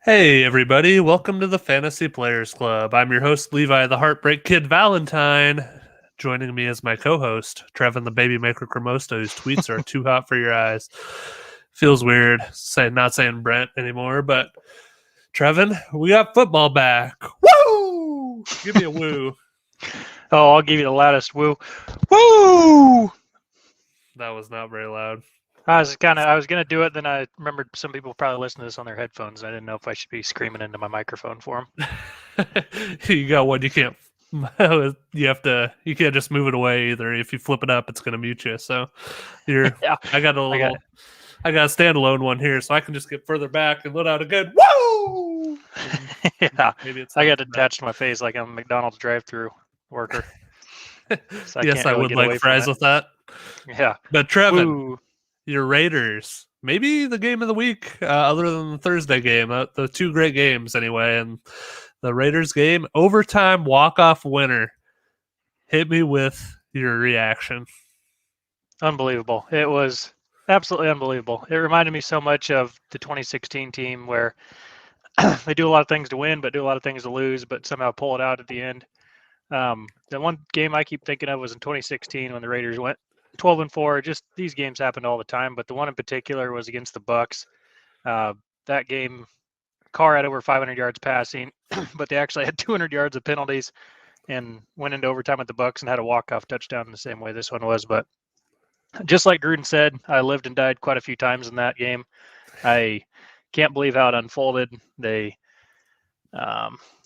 Hey, everybody. Welcome to the Fantasy Players Club. I'm your host, Levi the Heartbreak Kid Valentine. Joining me as my co host, Trevin the Baby Maker Cremosta, whose tweets are too hot for your eyes. Feels weird not saying Brent anymore, but Trevin, we got football back. Woo! Give me a woo. Oh, I'll give you the loudest woo. Woo! That was not very loud. I was gonna do it, then I remembered some people probably listen to this on their headphones. I didn't know if I should be screaming into my microphone for them. You got one. You can't. You can't just move it away either. If you flip it up, it's gonna mute you. So Yeah, I got a standalone one here, so I can just get further back and let out a good woo. Yeah, Maybe it's I got it attached to my face like I'm a McDonald's drive-through worker. So Yes, I would like fries with that. Yeah, But Trevin, woo. your Raiders, maybe the game of the week, other than the Thursday game, the two great games anyway, and the Raiders game, overtime walk-off winner. Hit me with your reaction. Unbelievable. It was absolutely unbelievable. It reminded me so much of the 2016 team where they do a lot of things to win, but do a lot of things to lose, but somehow pull it out at the end. The one game I keep thinking of was in 2016 when the Raiders went 12-4. Just these games happened all the time, but the one in particular was against the Bucks. That game, Carr had over 500 yards passing, but they actually had 200 yards of penalties and went into overtime with the Bucks and had a walk-off touchdown in the same way this one was. But just like Gruden said, I lived and died quite a few times in that game. I can't believe how it unfolded. They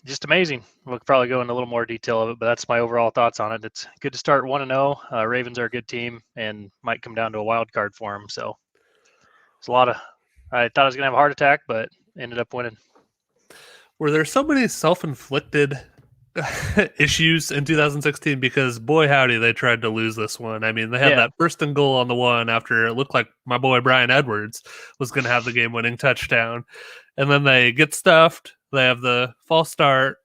just amazing. We'll probably go into a little more detail of it, but that's my overall thoughts on it. It's good to start 1-0. Ravens are a good team and might come down to a wild card for them. So it's a lot of. I thought I was going to have a heart attack, but ended up winning. Were there so many self-inflicted issues in 2016? Because boy howdy, they tried to lose this one. I mean, they had that first and goal on the one after it looked like my boy Brian Edwards was going to have the game-winning touchdown, and then they get stuffed. They have the false start,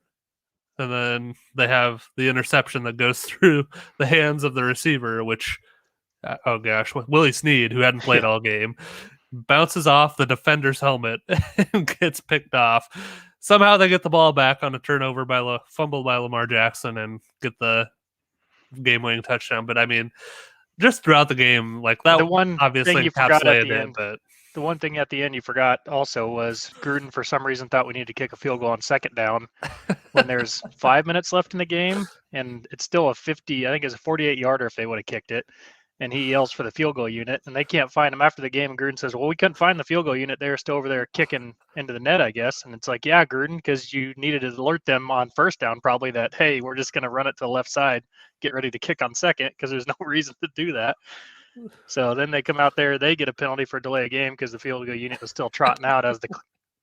and then they have the interception that goes through the hands of the receiver, which, oh gosh, Willie Snead, who hadn't played all game, bounces off the defender's helmet and gets picked off. Somehow they get the ball back on a turnover fumble by Lamar Jackson and get the game-winning touchdown. But I mean, just throughout the game, like that, the one obviously thing you forgot at the end. But the one thing at the end you forgot also was Gruden, for some reason, thought we needed to kick a field goal on second down when there's 5 minutes left in the game, and it's still a 50. I think it's a 48-yarder if they would have kicked it. And he yells for the field goal unit, and they can't find him after the game. And Gruden says, well, we couldn't find the field goal unit. They're still over there kicking into the net, I guess. And it's like, yeah, Gruden, because you needed to alert them on first down probably that, hey, we're just going to run it to the left side, get ready to kick on second, because there's no reason to do that. So then they come out there, they get a penalty for delay of game because the field goal unit was still trotting out as the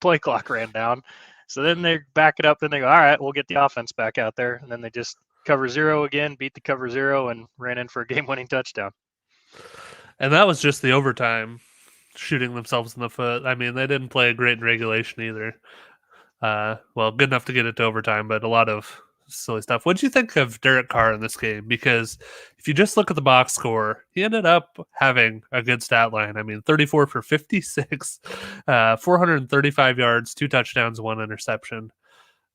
play clock ran down. So then they back it up, and they go, all right, we'll get the offense back out there. And then they just cover zero again, beat the cover zero, and ran in for a game-winning touchdown. And that was just the overtime shooting themselves in the foot. I mean, they didn't play great in regulation either. Well, good enough to get it to overtime, but a lot of silly stuff. What did you think of Derek Carr in this game? Because if you just look at the box score, he ended up having a good stat line. I mean, 34 for 56, 435 yards, 2 touchdowns, 1 interception.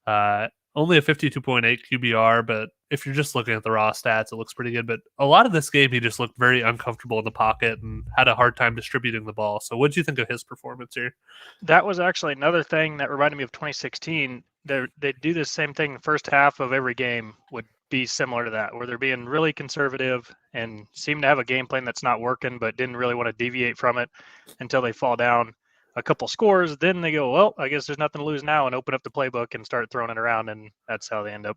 Only a 52.8 QBR, but if you're just looking at the raw stats, it looks pretty good. But a lot of this game, he just looked very uncomfortable in the pocket and had a hard time distributing the ball. So what did you think of his performance here? That was actually another thing that reminded me of 2016. They do the same thing. The first half of every game would be similar to that, where they're being really conservative and seem to have a game plan that's not working, but didn't really want to deviate from it until they fall down a couple scores. Then they go, well, I guess there's nothing to lose now, and open up the playbook and start throwing it around. And that's how they end up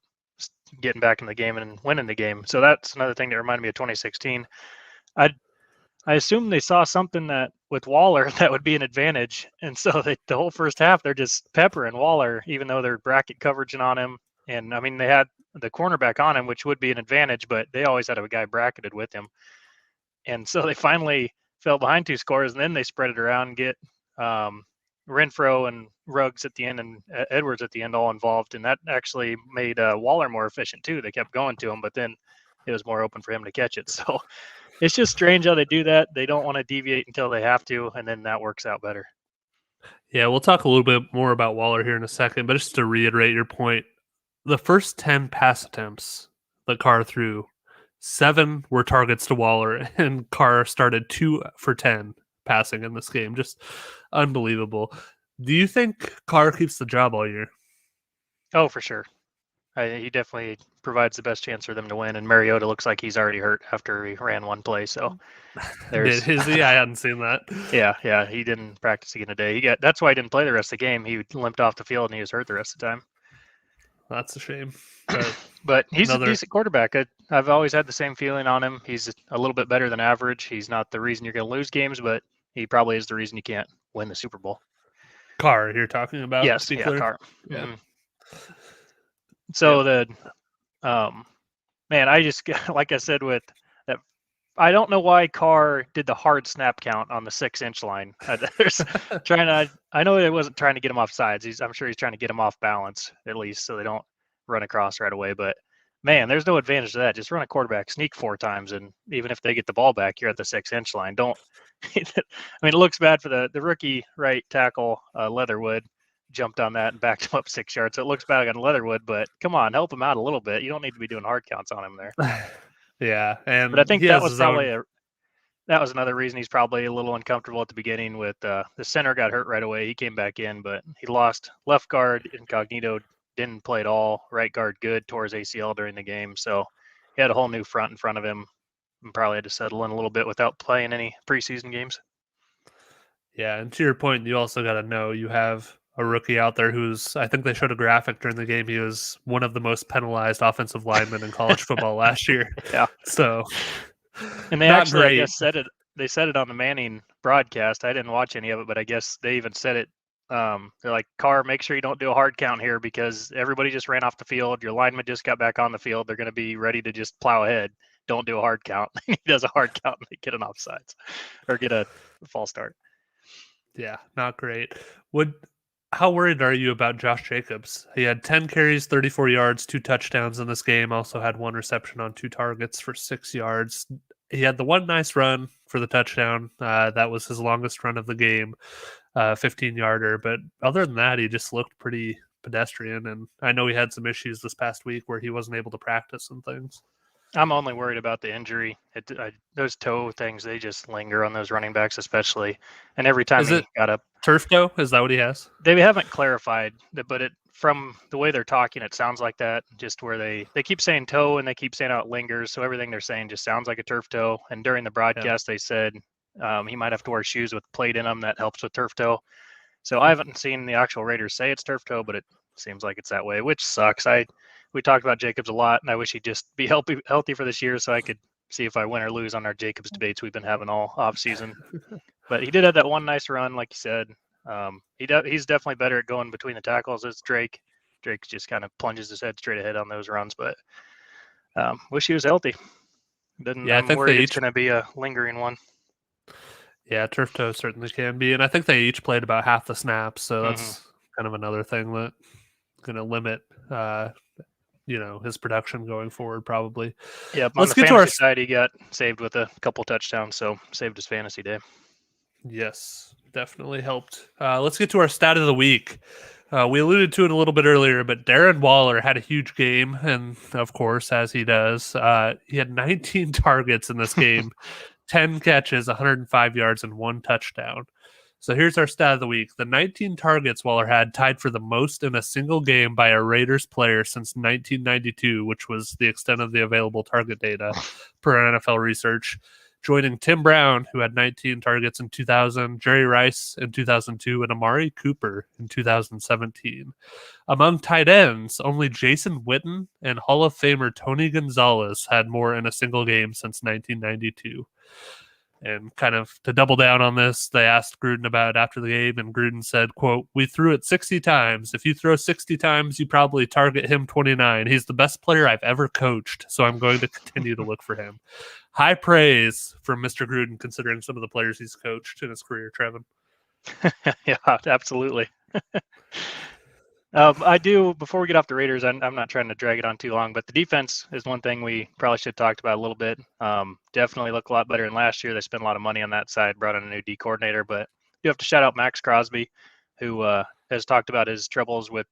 getting back in the game and winning the game. So that's another thing that reminded me of 2016. I assume they saw something that with Waller that would be an advantage. And so the whole first half, they're just peppering Waller, even though they're bracket coveraging on him. And I mean, they had the cornerback on him, which would be an advantage, but they always had a guy bracketed with him. And so they finally fell behind 2 scores, and then they spread it around and get Renfro and Ruggs at the end and Edwards at the end all involved. And that actually made Waller more efficient too. They kept going to him, but then it was more open for him to catch it. So it's just strange how they do that. They don't want to deviate until they have to, and then that works out better. Yeah, we'll talk a little bit more about Waller here in a second, but just to reiterate your point, the first 10 pass attempts that Carr threw, 7 were targets to Waller, and Carr started 2 for 10 passing in this game. Just unbelievable. Do you think Carr keeps the job all year? Oh, for sure. He definitely provides the best chance for them to win. And Mariota looks like he's already hurt after he ran one play. So there's, Is he? I hadn't seen that. yeah, he didn't practice again today. That's why he didn't play the rest of the game. He limped off the field and he was hurt the rest of the time. That's a shame. But he's a decent quarterback. I've always had the same feeling on him. He's a little bit better than average. He's not the reason you're going to lose games, but he probably is the reason you can't win the Super Bowl. Carr, you're talking about? Yes, yeah, Carr. Yeah. Mm-hmm. So man, I just like I said with that, I don't know why Carr did the hard snap count on the 6-inch line. I know he wasn't trying to get him off sides. I'm sure he's trying to get him off balance at least, so they don't run across right away. But man, there's no advantage to that. Just run a quarterback sneak 4 times, and even if they get the ball back, you're at the 6-inch line. Don't. I mean, it looks bad for the rookie right tackle Leatherwood. Jumped on that and backed him up 6 yards. So it looks bad on Leatherwood, but come on, help him out a little bit. You don't need to be doing hard counts on him there. Yeah, but I think that was probably that was another reason he's probably a little uncomfortable at the beginning. With the center got hurt right away. He came back in, but he lost left guard Incognito, didn't play at all. Right guard good, tore his ACL during the game, so he had a whole new front in front of him, and probably had to settle in a little bit without playing any preseason games. Yeah, and to your point, you also got to know you have a rookie out there who's, I think they showed a graphic during the game. He was one of the most penalized offensive linemen in college football last year. Yeah. So, and they actually, I guess, said it. They said it on the Manning broadcast. I didn't watch any of it, but I guess they even said it. They're like, Carr, make sure you don't do a hard count here because everybody just ran off the field. Your lineman just got back on the field. They're going to be ready to just plow ahead. Don't do a hard count. He does a hard count and they get an offsides or get a false start. Yeah, not great. How worried are you about Josh Jacobs? He had 10 carries, 34 yards, 2 touchdowns in this game. Also had 1 reception on 2 targets for 6 yards. He had the one nice run for the touchdown. That was his longest run of the game, 15-yarder. But other than that, he just looked pretty pedestrian. And I know he had some issues this past week where he wasn't able to practice and things. I'm only worried about the injury. Those toe things, they just linger on those running backs, especially. And every time he got up, turf toe? Is that what he has? They haven't clarified, but from the way they're talking, it sounds like that. Just where they keep saying toe and they keep saying how it lingers, so everything they're saying just sounds like a turf toe. And during the broadcast, they said he might have to wear shoes with plate in them that helps with turf toe. So I haven't seen the actual Raiders say it's turf toe, but it seems like it's that way, which sucks. We talked about Jacobs a lot, and I wish he'd just be healthy for this year so I could see if I win or lose on our Jacobs debates we've been having all off season. But he did have that one nice run, like you said. He's definitely better at going between the tackles as Drake. Drake just kind of plunges his head straight ahead on those runs, but wish he was healthy. I'm worried it's going to be a lingering one. Yeah, turf toe certainly can be, and I think they each played about half the snaps, so that's kind of another thing that's going to limit his production going forward probably. Yeah, on the fantasy side, he got saved with a couple touchdowns, so saved his fantasy day. Yes, definitely helped. Let's get to our stat of the week. We alluded to it a little bit earlier, but Darren Waller had a huge game, and of course, as he does, he had 19 targets in this game, 10 catches, 105 yards, and 1 touchdown. So here's our stat of the week. The 19 targets Waller had tied for the most in a single game by a Raiders player since 1992, which was the extent of the available target data per NFL research, joining Tim Brown, who had 19 targets in 2000, Jerry Rice in 2002, and Amari Cooper in 2017. Among tight ends, only Jason Witten and Hall of Famer Tony Gonzalez had more in a single game since 1992. And kind of to double down on this, they asked Gruden about it after the game, and Gruden said, quote, "We threw it 60 times. If you throw 60 times, you probably target him 29. He's the best player I've ever coached, so I'm going to continue to look for him." High praise from Mr. Gruden, considering some of the players he's coached in his career, Trevin. Yeah, absolutely. I do, before we get off the Raiders, I'm not trying to drag it on too long, but the defense is one thing we probably should have talked about a little bit. Definitely look a lot better than last year. They spent a lot of money on that side, brought in a new D coordinator, but you have to shout out Max Crosby. who has talked about his troubles with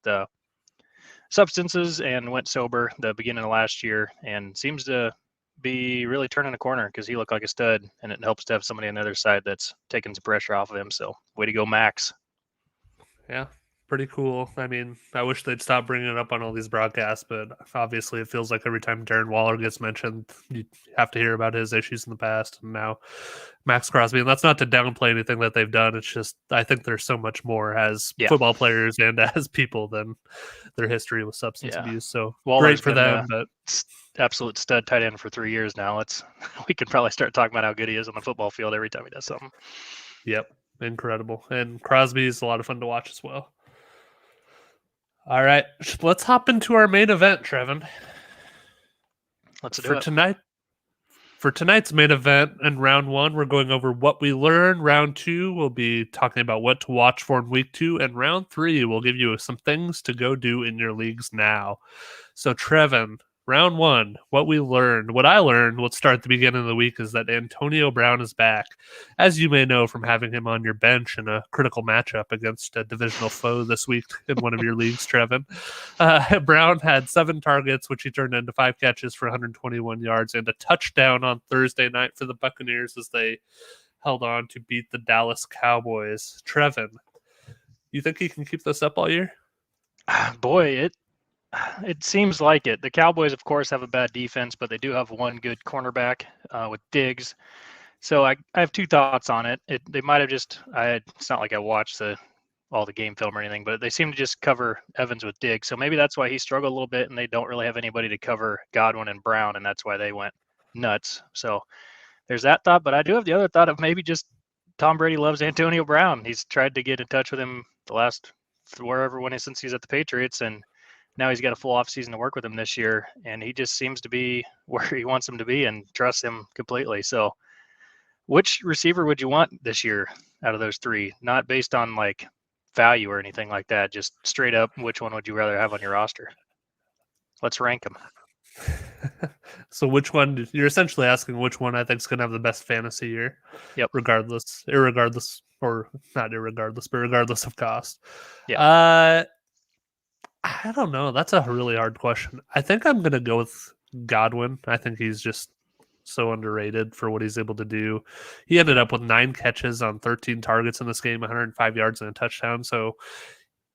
substances and went sober the beginning of last year and seems to be really turning a corner because he looked like a stud, and it helps to have somebody on the other side that's taking some pressure off of him. So way to go, Max. Yeah, pretty cool. I mean, I wish they'd stop bringing it up on all these broadcasts, but obviously it feels like every time Darren Waller gets mentioned, you have to hear about his issues in the past. And now Max Crosby, and that's not to downplay anything that they've done. It's just, I think there's so much more as football players and as people than their history with substance abuse. So Waller's great for them, but absolute stud tight end for 3 years now. We could probably start talking about how good he is on the football field every time he does something. Yep. Incredible. And Crosby is a lot of fun to watch as well. All right. Let's hop into our main event, Trevin. Let's do it. For tonight's main event in round 1, we're going over what we learned. Round 2, we'll be talking about what to watch for in week 2. And round 3, we'll give you some things to go do in your leagues now. So, Trevin, round 1, what we learned. What I learned, let's start at the beginning of the week, is that Antonio Brown is back. As you may know from having him on your bench in a critical matchup against a divisional foe this week in one of your leagues, Trevin. Brown had 7 targets, which he turned into 5 catches for 121 yards and a touchdown on Thursday night for the Buccaneers as they held on to beat the Dallas Cowboys. Trevin, you think he can keep this up all year? Boy, it seems like it. The Cowboys, of course, have a bad defense, but they do have one good cornerback with Diggs. So I have 2 thoughts on it. They might have just it's not like I watched all the game film or anything, but they seem to just cover Evans with Diggs. So maybe that's why he struggled a little bit, and they don't really have anybody to cover Godwin and Brown, and that's why they went nuts. So there's that thought. But I do have the other thought of maybe just Tom Brady loves Antonio Brown. He's tried to get in touch with him the last since he's at the Patriots, and now he's got a full offseason to work with him this year, and he just seems to be where he wants him to be and trusts him completely. So which receiver would you want this year out of those 3? Not based on like value or anything like that, just straight up, which one would you rather have on your roster? Let's rank them. So which one, you're essentially asking which one I think is going to have the best fantasy year? Yep. Regardless of cost. Yeah. I don't know. That's a really hard question. I think I'm going to go with Godwin. I think he's just so underrated for what he's able to do. He ended up with 9 catches on 13 targets in this game, 105 yards and a touchdown. So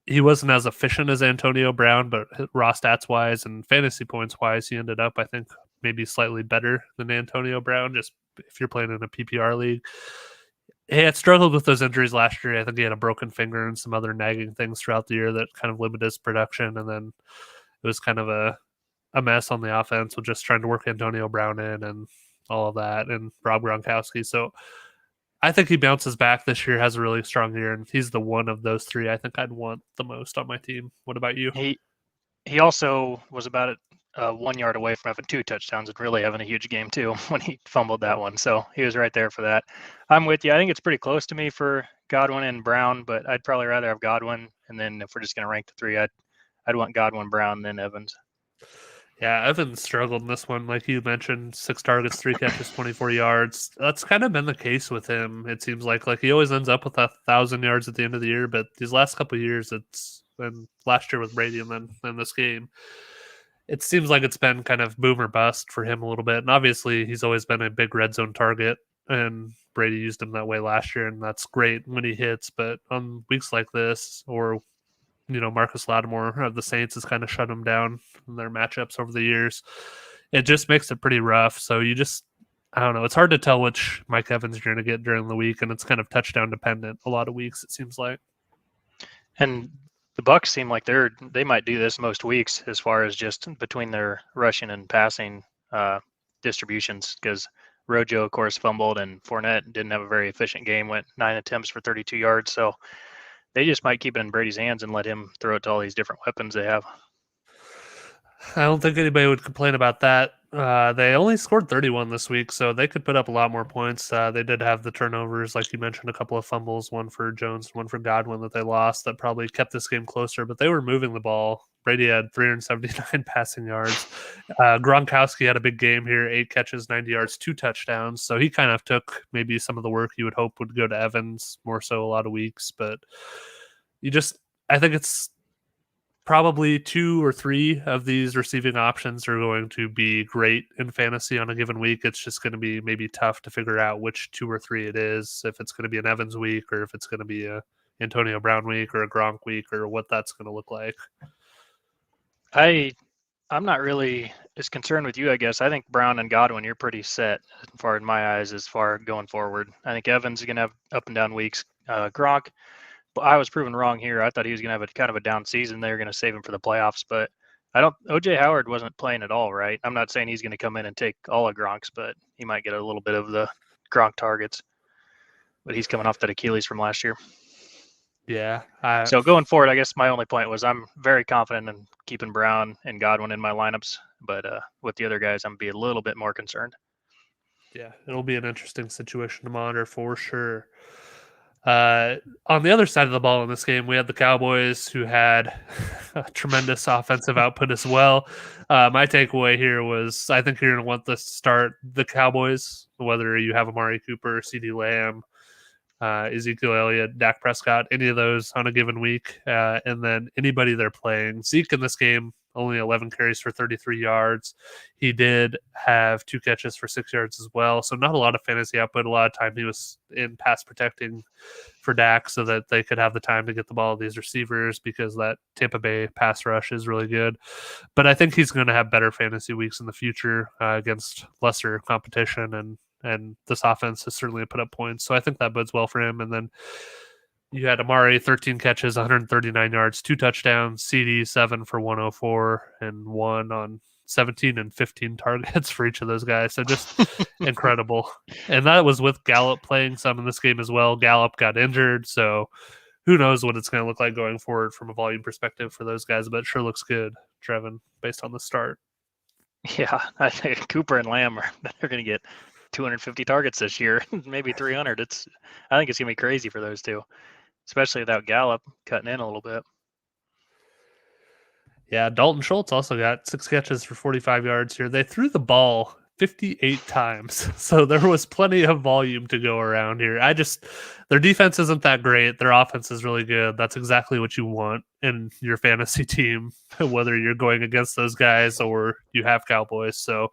he wasn't as efficient as Antonio Brown, but raw stats wise and fantasy points wise, he ended up, I think, maybe slightly better than Antonio Brown, just if you're playing in a PPR league. He had struggled with those injuries last year. I think he had a broken finger and some other nagging things throughout the year that kind of limited his production. And then it was kind of a mess on the offense with just trying to work Antonio Brown in and all of that, and Rob Gronkowski. So I think he bounces back this year, has a really strong year, and he's the one of those 3 I think I'd want the most on my team. What about you? He also was about 1 yard away from having 2 touchdowns and really having a huge game too when he fumbled that one. So he was right there for that. I'm with you. I think it's pretty close to me for Godwin and Brown, but I'd probably rather have Godwin. And then if we're just going to rank the 3, I'd want Godwin, Brown, then Evans. Yeah, Evans struggled in this one. Like you mentioned, 6 targets, 3 catches, 24 yards. That's kind of been the case with him. It seems like he always ends up with 1,000 yards at the end of the year, but these last couple of years, it's been last year with Brady and then this game, it seems like it's been kind of boom or bust for him a little bit. And obviously, he's always been a big red zone target, and Brady used him that way last year, and that's great when he hits. But on weeks like this, or Marcus Lattimore of the Saints has kind of shut him down in their matchups over the years. It just makes it pretty rough. So I don't know. It's hard to tell which Mike Evans you're going to get during the week, and it's kind of touchdown dependent a lot of weeks, it seems like. And the Bucs seem like they might do this most weeks as far as just between their rushing and passing distributions, because Rojo, of course, fumbled, and Fournette didn't have a very efficient game, went 9 attempts for 32 yards. So they just might keep it in Brady's hands and let him throw it to all these different weapons they have. I don't think anybody would complain about that. They only scored 31 this week, so they could put up a lot more points. They did have the turnovers, like you mentioned, a couple of fumbles, one for Jones, one for Godwin that they lost that probably kept this game closer, but they were moving the ball. Brady had 379 passing yards. Gronkowski had a big game here, 8 catches, 90 yards, 2 touchdowns. So he kind of took maybe some of the work you would hope would go to Evans more so a lot of weeks, but I think it's probably 2 or 3 of these receiving options are going to be great in fantasy on a given week. It's just going to be maybe tough to figure out which 2 or 3 it is, if it's going to be an Evans week or if it's going to be a Antonio Brown week or a Gronk week or what that's going to look like. I'm not really as concerned with you, I guess. I think Brown and Godwin, you're pretty set as far in my eyes as far going forward. I think Evans is going to have up and down weeks. Gronk, but I was proven wrong here. I thought he was going to have a kind of a down season. They were going to save him for the playoffs, but OJ Howard wasn't playing at all, right? I'm not saying he's going to come in and take all of Gronk's, but he might get a little bit of the Gronk targets. But he's coming off that Achilles from last year. Yeah. So going forward, I guess my only point was I'm very confident in keeping Brown and Godwin in my lineups, but with the other guys, I'm be a little bit more concerned. Yeah, it'll be an interesting situation to monitor for sure. On the other side of the ball in this game, we had the Cowboys who had a tremendous offensive output as well. My takeaway here was I think you're going to want this to start the Cowboys, whether you have Amari Cooper, CeeDee Lamb, Ezekiel Elliott, Dak Prescott, any of those on a given week. And then anybody they're playing. Zeke in this game, only 11 carries for 33 yards. He did have 2 catches for 6 yards as well. So not a lot of fantasy output. A lot of time he was in pass protecting for Dak so that they could have the time to get the ball to these receivers because that Tampa Bay pass rush is really good. But I think he's going to have better fantasy weeks in the future against lesser competition, and this offense has certainly put up points. So I think that bodes well for him. And then you had Amari, 13 catches, 139 yards, 2 touchdowns, CD 7 for 104, and 1 on 17 and 15 targets for each of those guys. So just incredible. And that was with Gallup playing some in this game as well. Gallup got injured, so who knows what it's going to look like going forward from a volume perspective for those guys, but it sure looks good, Trevin, based on the start. Yeah, I think Cooper and Lamb they're going to get 250 targets this year, maybe 300. I think it's going to be crazy for those two, especially without Gallup cutting in a little bit. Yeah, Dalton Schultz also got 6 catches for 45 yards here. They threw the ball 58 times, so there was plenty of volume to go around here. Their defense isn't that great. Their offense is really good. That's exactly what you want in your fantasy team, whether you're going against those guys or you have Cowboys. So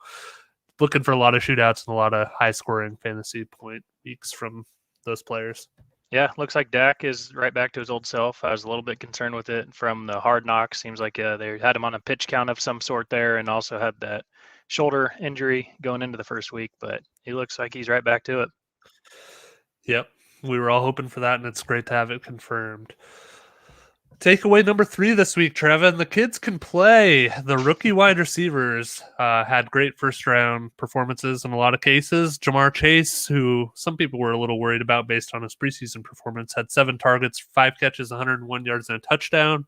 looking for a lot of shootouts and a lot of high-scoring fantasy point weeks from those players. Yeah, looks like Dak is right back to his old self. I was a little bit concerned with it from the hard knock. Seems like they had him on a pitch count of some sort there and also had that shoulder injury going into the first week, but he looks like he's right back to it. Yep, we were all hoping for that, and it's great to have it confirmed. Takeaway number 3 this week, Trevin. The kids can play. The rookie wide receivers had great first-round performances in a lot of cases. Jamar Chase, who some people were a little worried about based on his preseason performance, had 7 targets, 5 catches, 101 yards, and a touchdown.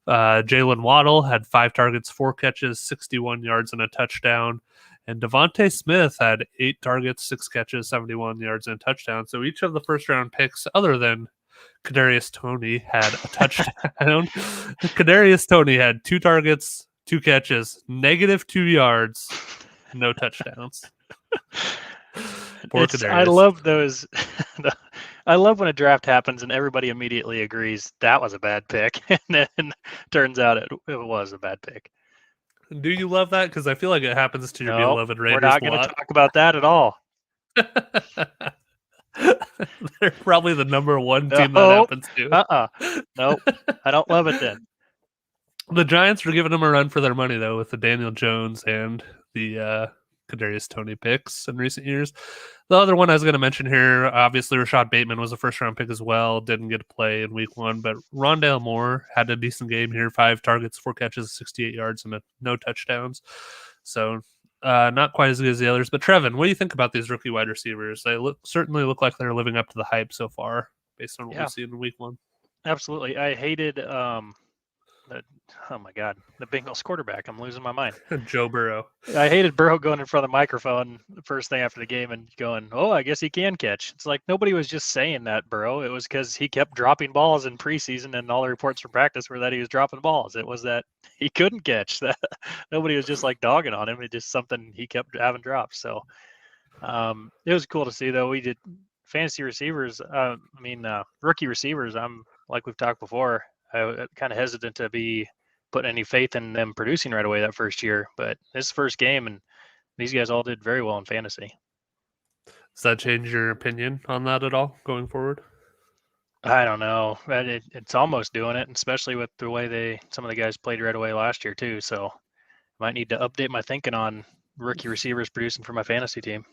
Jalen Waddle had 5 targets, 4 catches, 61 yards, and a touchdown. And Devontae Smith had 8 targets, 6 catches, 71 yards, and a touchdown. So each of the first-round picks, other than Kadarius Toney, had a touchdown. Kadarius Toney had 2 targets, 2 catches, -2 yards, no touchdowns. Poor Kadarius. I love those. I love when a draft happens and everybody immediately agrees that was a bad pick, and then turns out it was a bad pick. Do you love that? Because I feel like it happens to your beloved Raiders. We're not going to talk about that at all. They're probably the number 1 team that happens to. Nope. I don't love it then. The Giants were giving them a run for their money, though, with the Daniel Jones and the Kadarius Toney picks in recent years. The other one I was going to mention here, obviously Rashad Bateman was a first-round pick as well. Didn't get to play in week 1, but Rondale Moore had a decent game here. 5 targets, 4 catches, 68 yards, and no touchdowns. So not quite as good as the others. But Trevin, what do you think about these rookie wide receivers? They certainly look like they're living up to the hype so far, based on what we've seen in week 1. Absolutely. I hated oh my God, the Bengals quarterback. I'm losing my mind. Joe Burrow. I hated Burrow going in front of the microphone the first thing after the game and going, "Oh, I guess he can catch." It's like nobody was just saying that, Burrow. It was because he kept dropping balls in preseason, and all the reports from practice were that he was dropping balls. It was that he couldn't catch. That nobody was just like dogging on him. It's just something he kept having dropped. So it was cool to see, though. We did fantasy receivers. Rookie receivers. Like we've talked before, I kind of hesitant to be putting any faith in them producing right away that first year. But this first game, and these guys all did very well in fantasy. Does that change your opinion on that at all going forward? I don't know. But it's almost doing it, especially with the way some of the guys played right away last year too. So might need to update my thinking on rookie receivers producing for my fantasy team.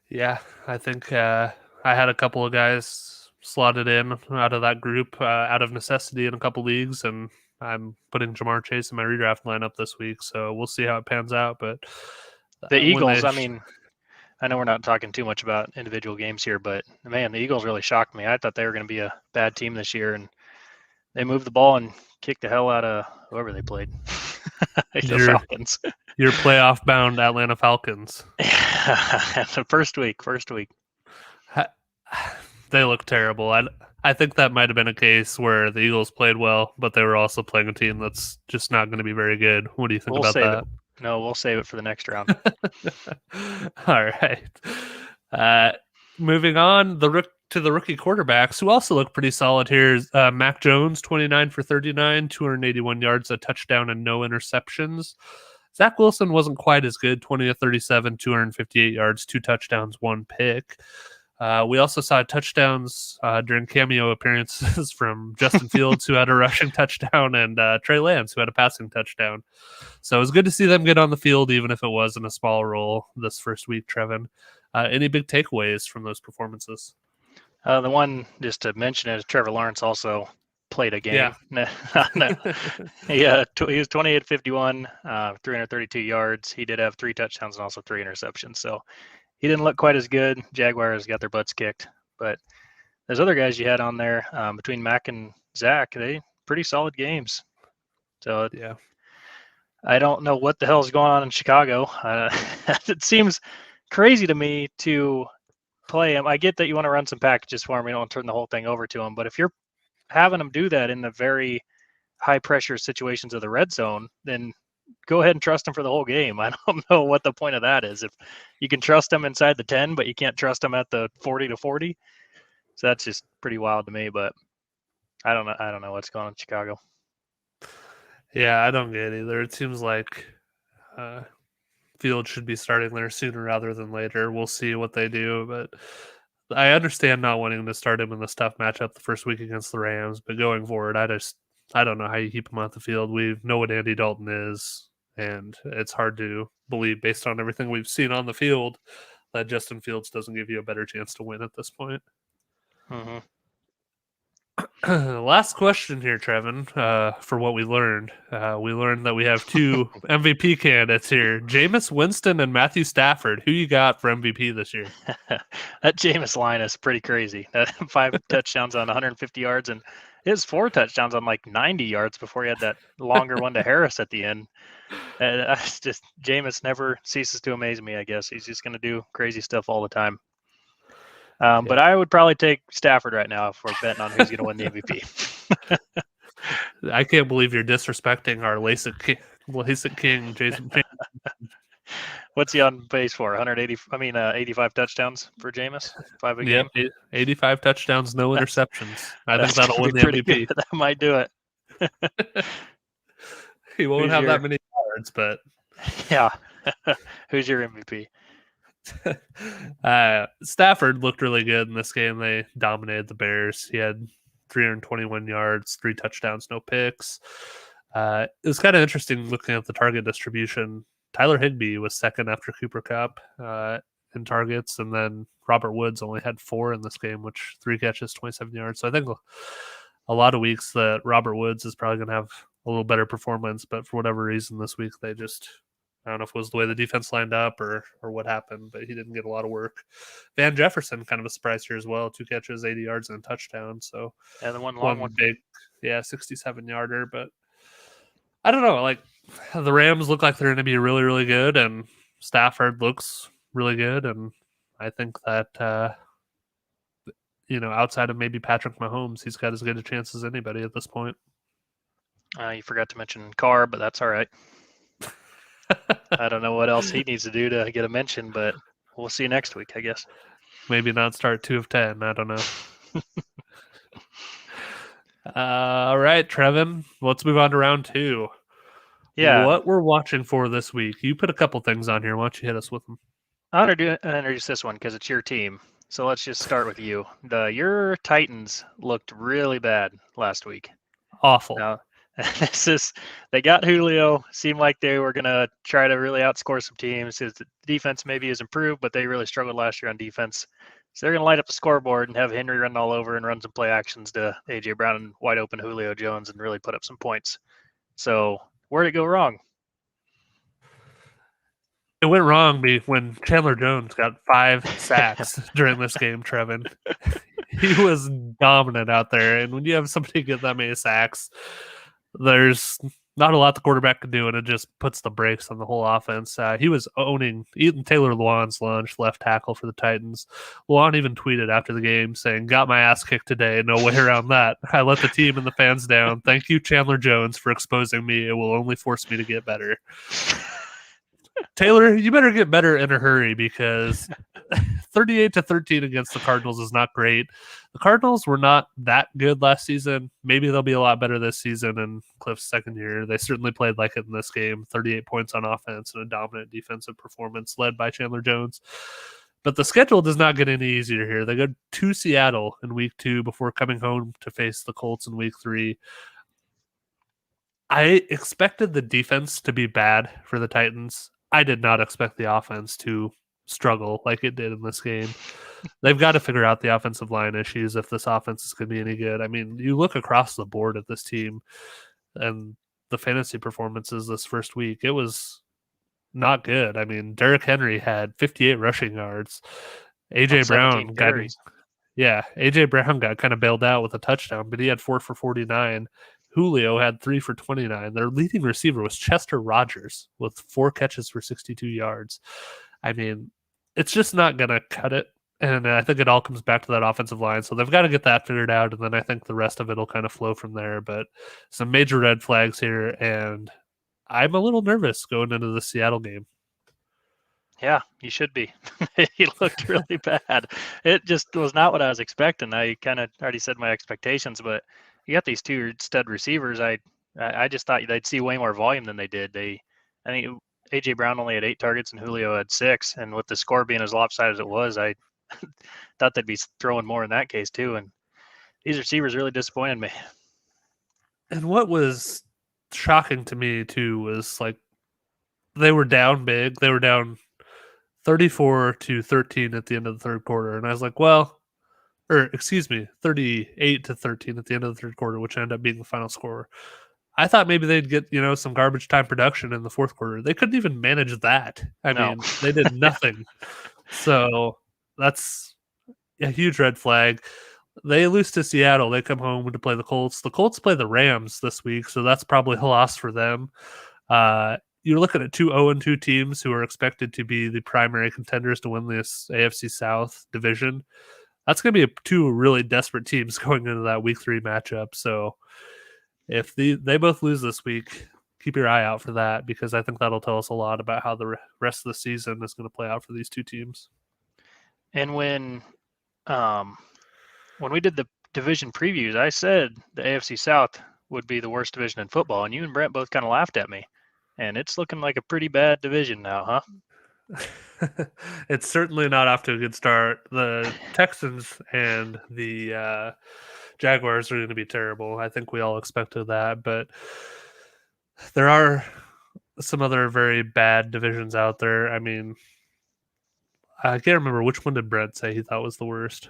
Yeah, I think I had a couple of guys slotted in out of that group out of necessity in a couple leagues, and I'm putting Jamar Chase in my redraft lineup this week, so we'll see how it pans out. But the Eagles, I mean, I know we're not talking too much about individual games here, but man, the Eagles really shocked me. I thought they were going to be a bad team this year, and they moved the ball and kicked the hell out of whoever they played. The Falcons. Your playoff bound Atlanta Falcons. The first week. They look terrible. I think that might have been a case where the Eagles played well, but they were also playing a team that's just not going to be very good. What do you think about that? No, we'll save it for the next round. All right. Moving on, to the rookie quarterbacks, who also look pretty solid here. Mac Jones, 29 for 39, 281 yards, a touchdown, and no interceptions. Zach Wilson wasn't quite as good, 20 to 37, 258 yards, 2 touchdowns, 1 pick. We also saw touchdowns during cameo appearances from Justin Fields, who had a rushing touchdown, and Trey Lance, who had a passing touchdown. So it was good to see them get on the field, even if it was in a small role this first week, Trevin. Any big takeaways from those performances? The one, just to mention it, is Trevor Lawrence also played a game. Yeah. He was 28-51, 332 yards. He did have 3 touchdowns and also 3 interceptions. So he didn't look quite as good. Jaguars got their butts kicked. But there's other guys you had on there between Mac and Zach. They pretty solid games. So yeah, I don't know what the hell is going on in Chicago. It seems crazy to me to play him. I get that you want to run some packages for him. You don't turn the whole thing over to him. But if you're having him do that in the very high pressure situations of the red zone, then go ahead and trust him for the whole game. I don't know what the point of that is. If you can trust him inside the 10, but you can't trust him at the 40 to 40. So that's just pretty wild to me, but I don't know what's going on in Chicago. Yeah, I don't get it either. It seems like Field should be starting there sooner rather than later. We'll see what they do, but I understand not wanting to start him in this tough matchup the first week against the Rams, but going forward, I don't know how you keep him off the field. We know what Andy Dalton is, and it's hard to believe based on everything we've seen on the field that Justin Fields doesn't give you a better chance to win at this point. Mm-hmm. Last question here, Trevin, for what we learned. We learned that we have 2 MVP candidates here, Jameis Winston and Matthew Stafford. Who you got for MVP this year? That Jameis line is pretty crazy. 5 touchdowns on 150 yards, and his 4 touchdowns on like 90 yards before he had that longer one to Harris at the end. It's just Jameis never ceases to amaze me, I guess. He's just going to do crazy stuff all the time. But I would probably take Stafford right now if we're betting on who's going to win the MVP. I can't believe you're disrespecting our LASIK King, Jason. What's he on pace for? 85 touchdowns for Jameis? 5 a game? 85 touchdowns, no interceptions. I think that'll win the MVP. Good. That might do it. He won't have that many yards, but... Yeah. Who's your MVP? Stafford looked really good in this game. They dominated the Bears. He had 321 yards, 3 touchdowns, no picks. It was kind of interesting looking at the target distribution. Tyler Higbee was second after Cooper Kupp in targets, and then Robert Woods only had 4 in this game, which 3 catches, 27 yards. So I think a lot of weeks that Robert Woods is probably going to have a little better performance, but for whatever reason this week they just... I don't know if it was the way the defense lined up or what happened, but he didn't get a lot of work. Van Jefferson, kind of a surprise here as well. 2 catches, 80 yards, and a touchdown. So the one big, 67-yarder. But I don't know. Like the Rams look like they're going to be really, really good, and Stafford looks really good. And I think that outside of maybe Patrick Mahomes, he's got as good a chance as anybody at this point. You forgot to mention Carr, but that's all right. I don't know what else he needs to do to get a mention, but we'll see next week, I guess. Maybe not start 2 of 10. I don't know. All right, Trevin, let's move on to round 2. Yeah, What we're watching for this week. You put a couple things on here. Why don't you hit us with them? I'll introduce this one because it's your team. So let's just start with you. Your Titans looked really bad last week. Awful. Now, they got Julio. Seemed like they were gonna try to really outscore some teams. His defense maybe has improved, but they really struggled last year on defense. So they're gonna light up the scoreboard and have Henry run all over and run some play actions to AJ Brown and wide open Julio Jones and really put up some points. So where'd it go wrong? It went wrong when Chandler Jones got 5 sacks during this game, Trevin. He was dominant out there. And when you have somebody get that many sacks, there's not a lot the quarterback can do, and it just puts the brakes on the whole offense. He was eating Taylor Lewan's lunch, left tackle for the Titans. Lewan even tweeted after the game saying, "Got my ass kicked today. No way around that. I let the team and the fans down. Thank you, Chandler Jones, for exposing me. It will only force me to get better." Taylor, you better get better in a hurry because 38-13 against the Cardinals is not great. The Cardinals were not that good last season. Maybe they'll be a lot better this season in Cliff's second year. They certainly played like it in this game. 38 points on offense and a dominant defensive performance led by Chandler Jones. But the schedule does not get any easier here. They go to Seattle in week 2 before coming home to face the Colts in week 3. I expected the defense to be bad for the Titans. I did not expect the offense to struggle like it did in this game. They've got to figure out the offensive line issues if this offense is going to be any good. I mean, you look across the board at this team and the fantasy performances this first week, it was not good. I mean, Derrick Henry had 58 rushing yards. AJ Brown got kind of bailed out with a touchdown, but he had 4 for 49. Julio had 3 for 29. Their leading receiver was Chester Rogers with 4 catches for 62 yards. I mean, it's just not going to cut it. And I think it all comes back to that offensive line. So they've got to get that figured out. And then I think the rest of it will kind of flow from there. But some major red flags here. And I'm a little nervous going into the Seattle game. Yeah, you should be. He looked really bad. It just was not what I was expecting. I kind of already said my expectations, but you got these 2 stud receivers. I just thought they'd see way more volume than they did. I think AJ Brown only had 8 targets and Julio had 6, and with the score being as lopsided as it was, I thought they'd be throwing more in that case too. And these receivers really disappointed me. And what was shocking to me too was like they were down big. They were down 34-13 at the end of the third quarter. And I was like, 38-13 at the end of the third quarter, which ended up being the final score. I thought maybe they'd get, some garbage time production in the fourth quarter. They couldn't even manage that. I mean, they did nothing. So that's a huge red flag. They lose to Seattle. They come home to play the Colts. The Colts play the Rams this week, so that's probably a loss for them. You're looking at 2 0-2 teams who are expected to be the primary contenders to win this AFC South division. That's going to be 2 really desperate teams going into that week 3 matchup. So if they both lose this week, keep your eye out for that because I think that'll tell us a lot about how the rest of the season is going to play out for these 2 teams. And when we did the division previews, I said the AFC South would be the worst division in football, and you and Brent both kind of laughed at me. And it's looking like a pretty bad division now, huh? It's certainly not off to a good start. The Texans and the Jaguars are going to be terrible. I think we all expected that, but there are some other very bad divisions out there. I mean, I can't remember which one did Brent say he thought was the worst.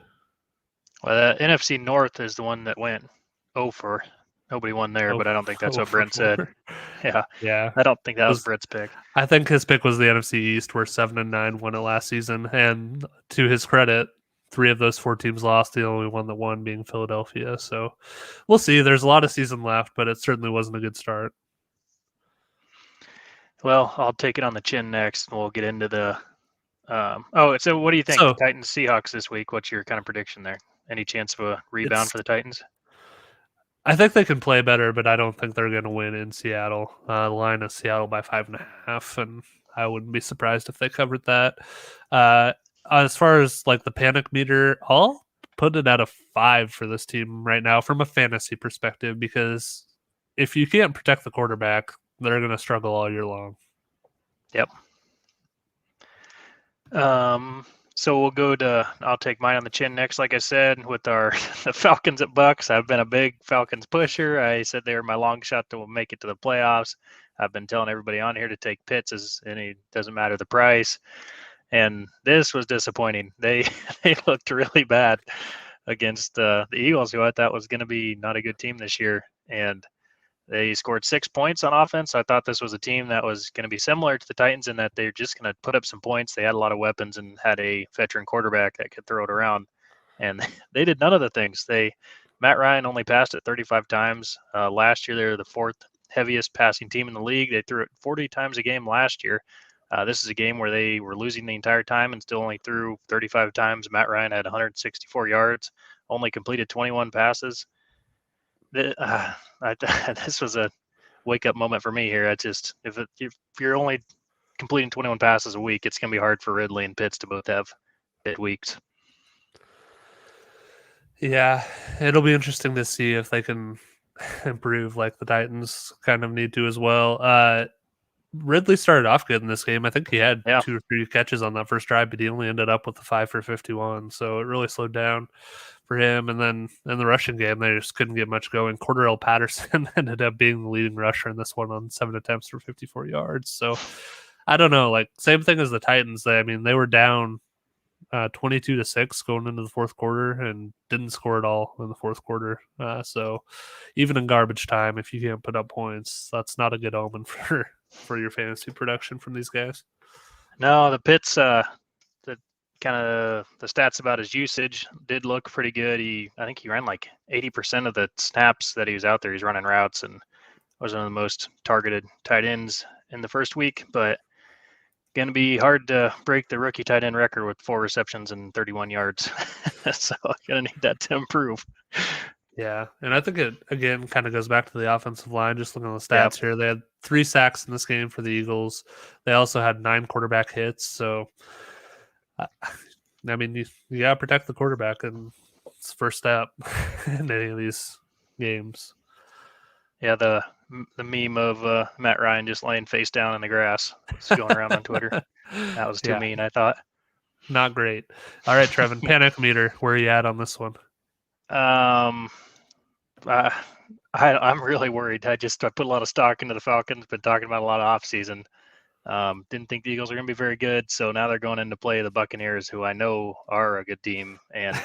Well, the NFC North is the one that went 0 for. Nobody won there, but I don't think that's what Brent said. Yeah. I don't think that was Brent's pick. I think his pick was the NFC East, where 7-9 won it last season. And to his credit, 3 of those 4 teams lost. The only one that won being Philadelphia. So we'll see. There's a lot of season left, but it certainly wasn't a good start. Well, I'll take it on the chin next, and we'll get into the. So what do you think? The Titans Seahawks this week. What's your kind of prediction there? Any chance of a rebound for the Titans? I think they can play better, but I don't think they're going to win in Seattle. The line is Seattle by 5.5, and I wouldn't be surprised if they covered that. As far as like the panic meter, I'll put it at a 5 for this team right now from a fantasy perspective, because if you can't protect the quarterback, they're going to struggle all year long. Yep. So we'll go to, I'll take mine on the chin next. Like I said, with the Falcons at Bucks, I've been a big Falcons pusher. I said they were my long shot to make it to the playoffs. I've been telling everybody on here to take Pitts, and it doesn't matter the price. And this was disappointing. They looked really bad against the Eagles, who I thought was going to be not a good team this year. And they scored 6 points on offense. I thought this was a team that was going to be similar to the Titans in that they're just going to put up some points. They had a lot of weapons and had a veteran quarterback that could throw it around. And they did none of the things. Matt Ryan only passed it 35 times. Last year, they were the 4th heaviest passing team in the league. They threw it 40 times a game last year. This is a game where they were losing the entire time and still only threw 35 times. Matt Ryan had 164 yards, only completed 21 passes. This was a wake-up moment for me here. If you're only completing 21 passes a week, it's going to be hard for Ridley and Pitts to both have big weeks. Yeah, it'll be interesting to see if they can improve like the Titans kind of need to as well. Ridley started off good in this game. I think he had 2 or 3 catches on that first drive, but he only ended up with the 5 for 51. So it really slowed down for him. And then in the rushing game, they just couldn't get much going. Cordarrelle Patterson ended up being the leading rusher in this one on 7 attempts for 54 yards. So I don't know. Like, same thing as the Titans. They were down 22-6 going into the fourth quarter and didn't score at all in the fourth quarter. So even in garbage time, if you can't put up points, that's not a good omen for your fantasy production from these guys. No, the Pitts, the stats about his usage did look pretty good. I think he ran like 80% of the snaps that he was out there. He's running routes and was one of the most targeted tight ends in the first week, but going to be hard to break the rookie tight end record with 4 receptions and 31 yards. So going to need that to improve. Yeah, and I think it, again, kind of goes back to the offensive line. Just looking at the stats here, they had 3 sacks in this game for the Eagles. They also had 9 quarterback hits. So, you got to protect the quarterback, and it's the first step in any of these games. Yeah, the meme of Matt Ryan just laying face down in the grass was going around on Twitter. That was too mean, I thought. Not great. All right, Trevin, panic meter, where are you at on this one? I'm really worried. I put a lot of stock into the Falcons, been talking about a lot of off season. Didn't think the Eagles are going to be very good, so now they're going into play the Buccaneers, who I know are a good team, and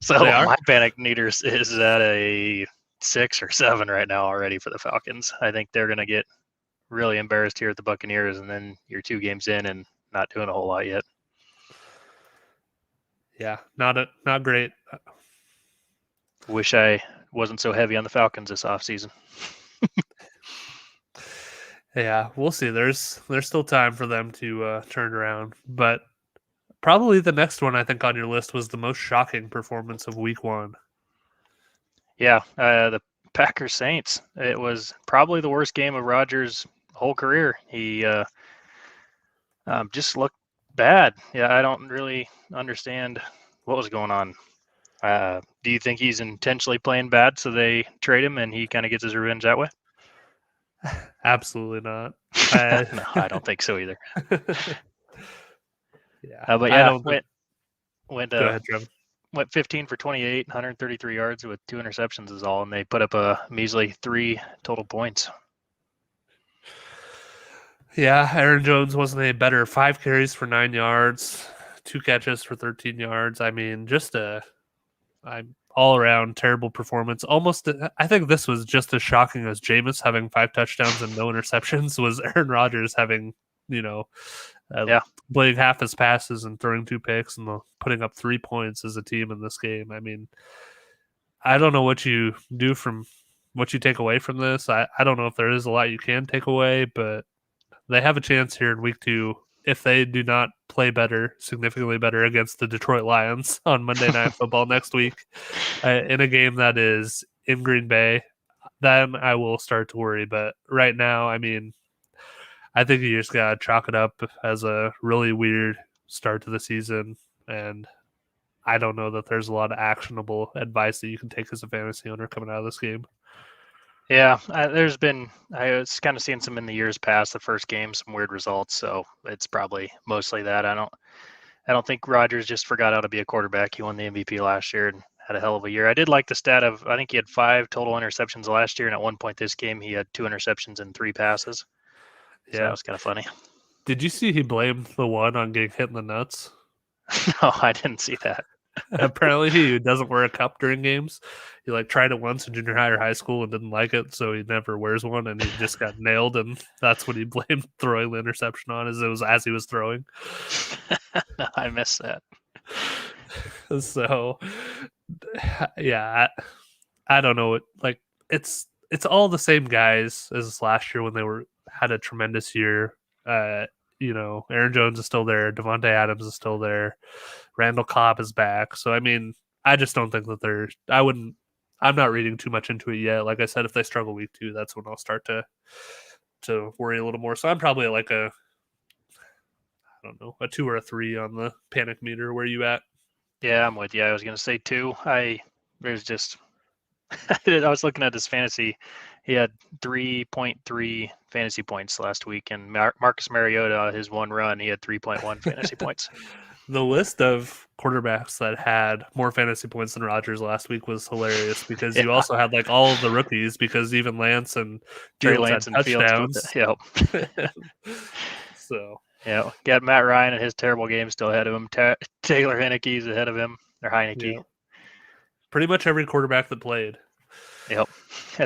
so my panic meter is at a 6 or 7 right now already for the Falcons. I think they're going to get really embarrassed here at the Buccaneers, and then you're 2 games in and not doing a whole lot yet. Yeah, not great. Wish I wasn't so heavy on the Falcons this offseason. Yeah, we'll see. There's still time for them to turn around, but probably the next one I think on your list was the most shocking performance of Week 1. Yeah, the Packers Saints. It was probably the worst game of Rodgers' whole career. He just looked bad. Yeah, I don't really understand what was going on. Do you think he's intentionally playing bad so they trade him and he kind of gets his revenge that way? Absolutely not. No, I don't think so either. Yeah, but yeah, go ahead, Trevor. Went 15 for 28, 133 yards with 2 interceptions is all, and they put up a measly 3 total points. Yeah, Aaron Jones wasn't any better. 5 carries for 9 yards, 2 catches for 13 yards. Just all around terrible performance. Almost, I think this was just as shocking as Jameis having 5 touchdowns and no interceptions was Aaron Rodgers having, playing half his passes and throwing 2 picks and putting up 3 points as a team in this game. I don't know what you do from what you take away from this. I don't know if there is a lot you can take away, but they have a chance here in Week 2 if they do not play better, significantly better against the Detroit Lions on Monday Night Football next week in a game that is in Green Bay. Then I will start to worry. But right now, I think you just got to chalk it up as a really weird start to the season. And I don't know that there's a lot of actionable advice that you can take as a fantasy owner coming out of this game. Yeah, I was kind of seeing some in the years past, the first game, some weird results. So it's probably mostly that. I don't think Rodgers just forgot how to be a quarterback. He won the MVP last year and had a hell of a year. I did like the stat of, I think he had 5 total interceptions last year, and at one point this game he had 2 interceptions and 3 passes. So that Yeah. was kind of funny. Did you see he blamed the one on getting hit in the nuts? No, I didn't see that. Apparently, he doesn't wear a cup during games. He like tried it once in junior high or high school and didn't like it, so he never wears one, and he just got nailed. And that's what he blamed throwing the interception on, as he was throwing. No, I missed that. So, yeah, I don't know. It's all the same guys as last year when they had a tremendous year. Aaron Jones is still there. Devontae Adams is still there. Randall Cobb is back. So, I mean, I just don't think that I'm not reading too much into it yet. Like I said, if they struggle week 2, that's when I'll start to worry a little more. So I'm probably like I don't know, a 2 or a 3 on the panic meter. Where are you at? Yeah, I'm with you. I was going to say 2. There's just, I was looking at his fantasy. He had 3.3 fantasy points last week, and Marcus Mariota, his one run, he had 3.1 fantasy points. The list of quarterbacks that had more fantasy points than Rodgers last week was hilarious because you also had like all of the rookies, because even Lance and Trey Fields Lance had and Fields. touchdowns. Yep. So yeah, got Matt Ryan and his terrible game still ahead of him. Taylor Heineke's ahead of him. Or Heineke. Yeah. Pretty much every quarterback that played. Yep.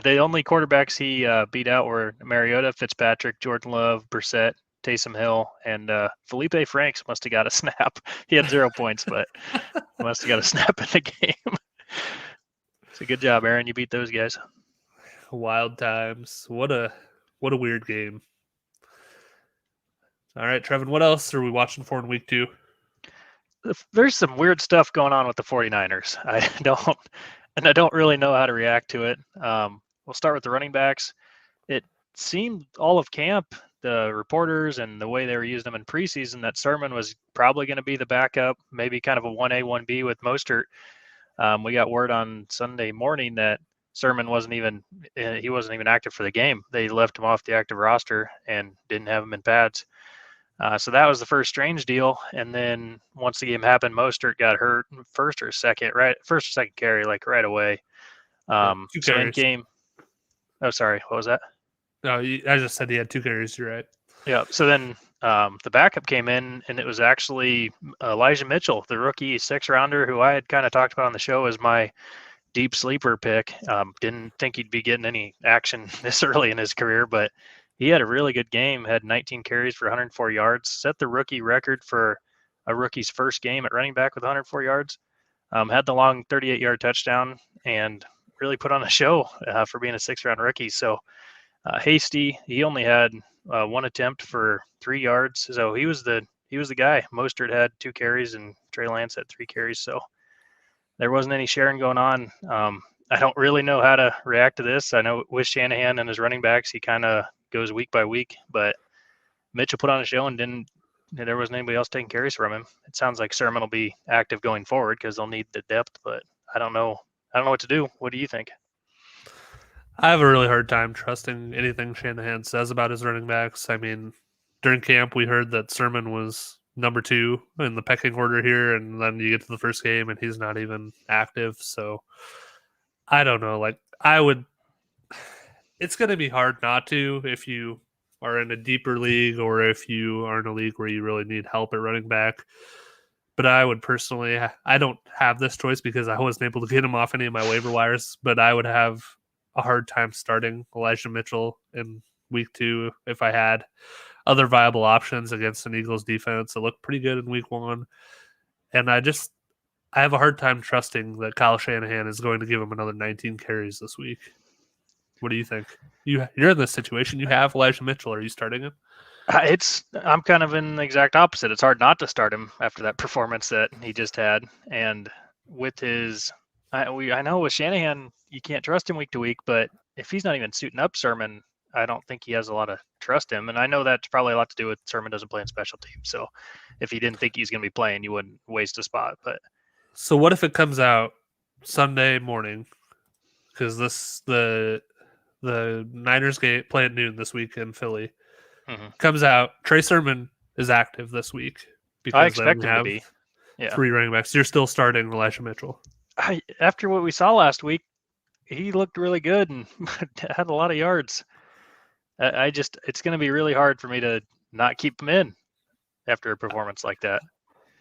The only quarterbacks he beat out were Mariota, Fitzpatrick, Jordan Love, Brissett, Taysom Hill, and Felipe Franks must have got a snap. He had 0 points, but must have got a snap in the game. So good job, Aaron. You beat those guys. Wild times. What a weird game. All right, Trevin, what else are we watching for in week 2? There's some weird stuff going on with the 49ers. I don't really know how to react to it. We'll start with the running backs. It seemed all of camp, the reporters and the way they were using them in preseason, that Sermon was probably going to be the backup, maybe kind of a 1A, 1B with Mostert. We got word on Sunday morning that Sermon wasn't even active for the game. They left him off the active roster and didn't have him in pads. So that was the first strange deal. And then once the game happened, Mostert got hurt first or second carry, like right away. 2 so in carries. game. Oh, sorry. What was that? No, I just said he had 2 carries. You're right. Yeah. So then the backup came in, and it was actually Elijah Mitchell, the rookie 6-rounder, who I had kind of talked about on the show as my deep sleeper pick. Didn't think he'd be getting any action this early in his career, but he had a really good game, had 19 carries for 104 yards, set the rookie record for a rookie's first game at running back with 104 yards, had the long 38-yard touchdown, and really put on a show for being a 6th-round rookie. So Hasty, he only had 1 attempt for 3 yards. So he was the guy. Mostert had 2 carries, and Trey Lance had 3 carries. So there wasn't any sharing going on. I don't really know how to react to this. I know with Shanahan and his running backs, he kind of goes week by week, but Mitchell put on a show and there wasn't anybody else taking carries from him. It sounds like Sermon will be active going forward because they'll need the depth, but I don't know what to do. What do you think? I have a really hard time trusting anything Shanahan says about his running backs. I mean, during camp, we heard that Sermon was number 2 in the pecking order here, and then you get to the first game and he's not even active. So I don't know. It's going to be hard not to if you are in a deeper league or if you are in a league where you really need help at running back. But I would personally, I don't have this choice because I wasn't able to get him off any of my waiver wires, but I would have a hard time starting Elijah Mitchell in week 2 if I had other viable options against an Eagles defense that looked pretty good in week 1. And I have a hard time trusting that Kyle Shanahan is going to give him another 19 carries this week. What do you think? You're in this situation. You have Elijah Mitchell. Are you starting him? I'm kind of in the exact opposite. It's hard not to start him after that performance that he just had. And with his, I know with Shanahan, you can't trust him week to week, but if he's not even suiting up Sermon, I don't think he has a lot of trust him. And I know that's probably a lot to do with Sermon doesn't play in special teams. So if he didn't think he's going to be playing, you wouldn't waste a spot. But So what if it comes out Sunday morning? Because the Niners game play at noon this week in Philly. Mm-hmm. Comes out. Trey Sermon is active this week I because they expect only him to have be. Yeah. 3 running backs. You're still starting Elijah Mitchell. After what we saw last week, he looked really good and had a lot of yards. It's going to be really hard for me to not keep him in after a performance like that.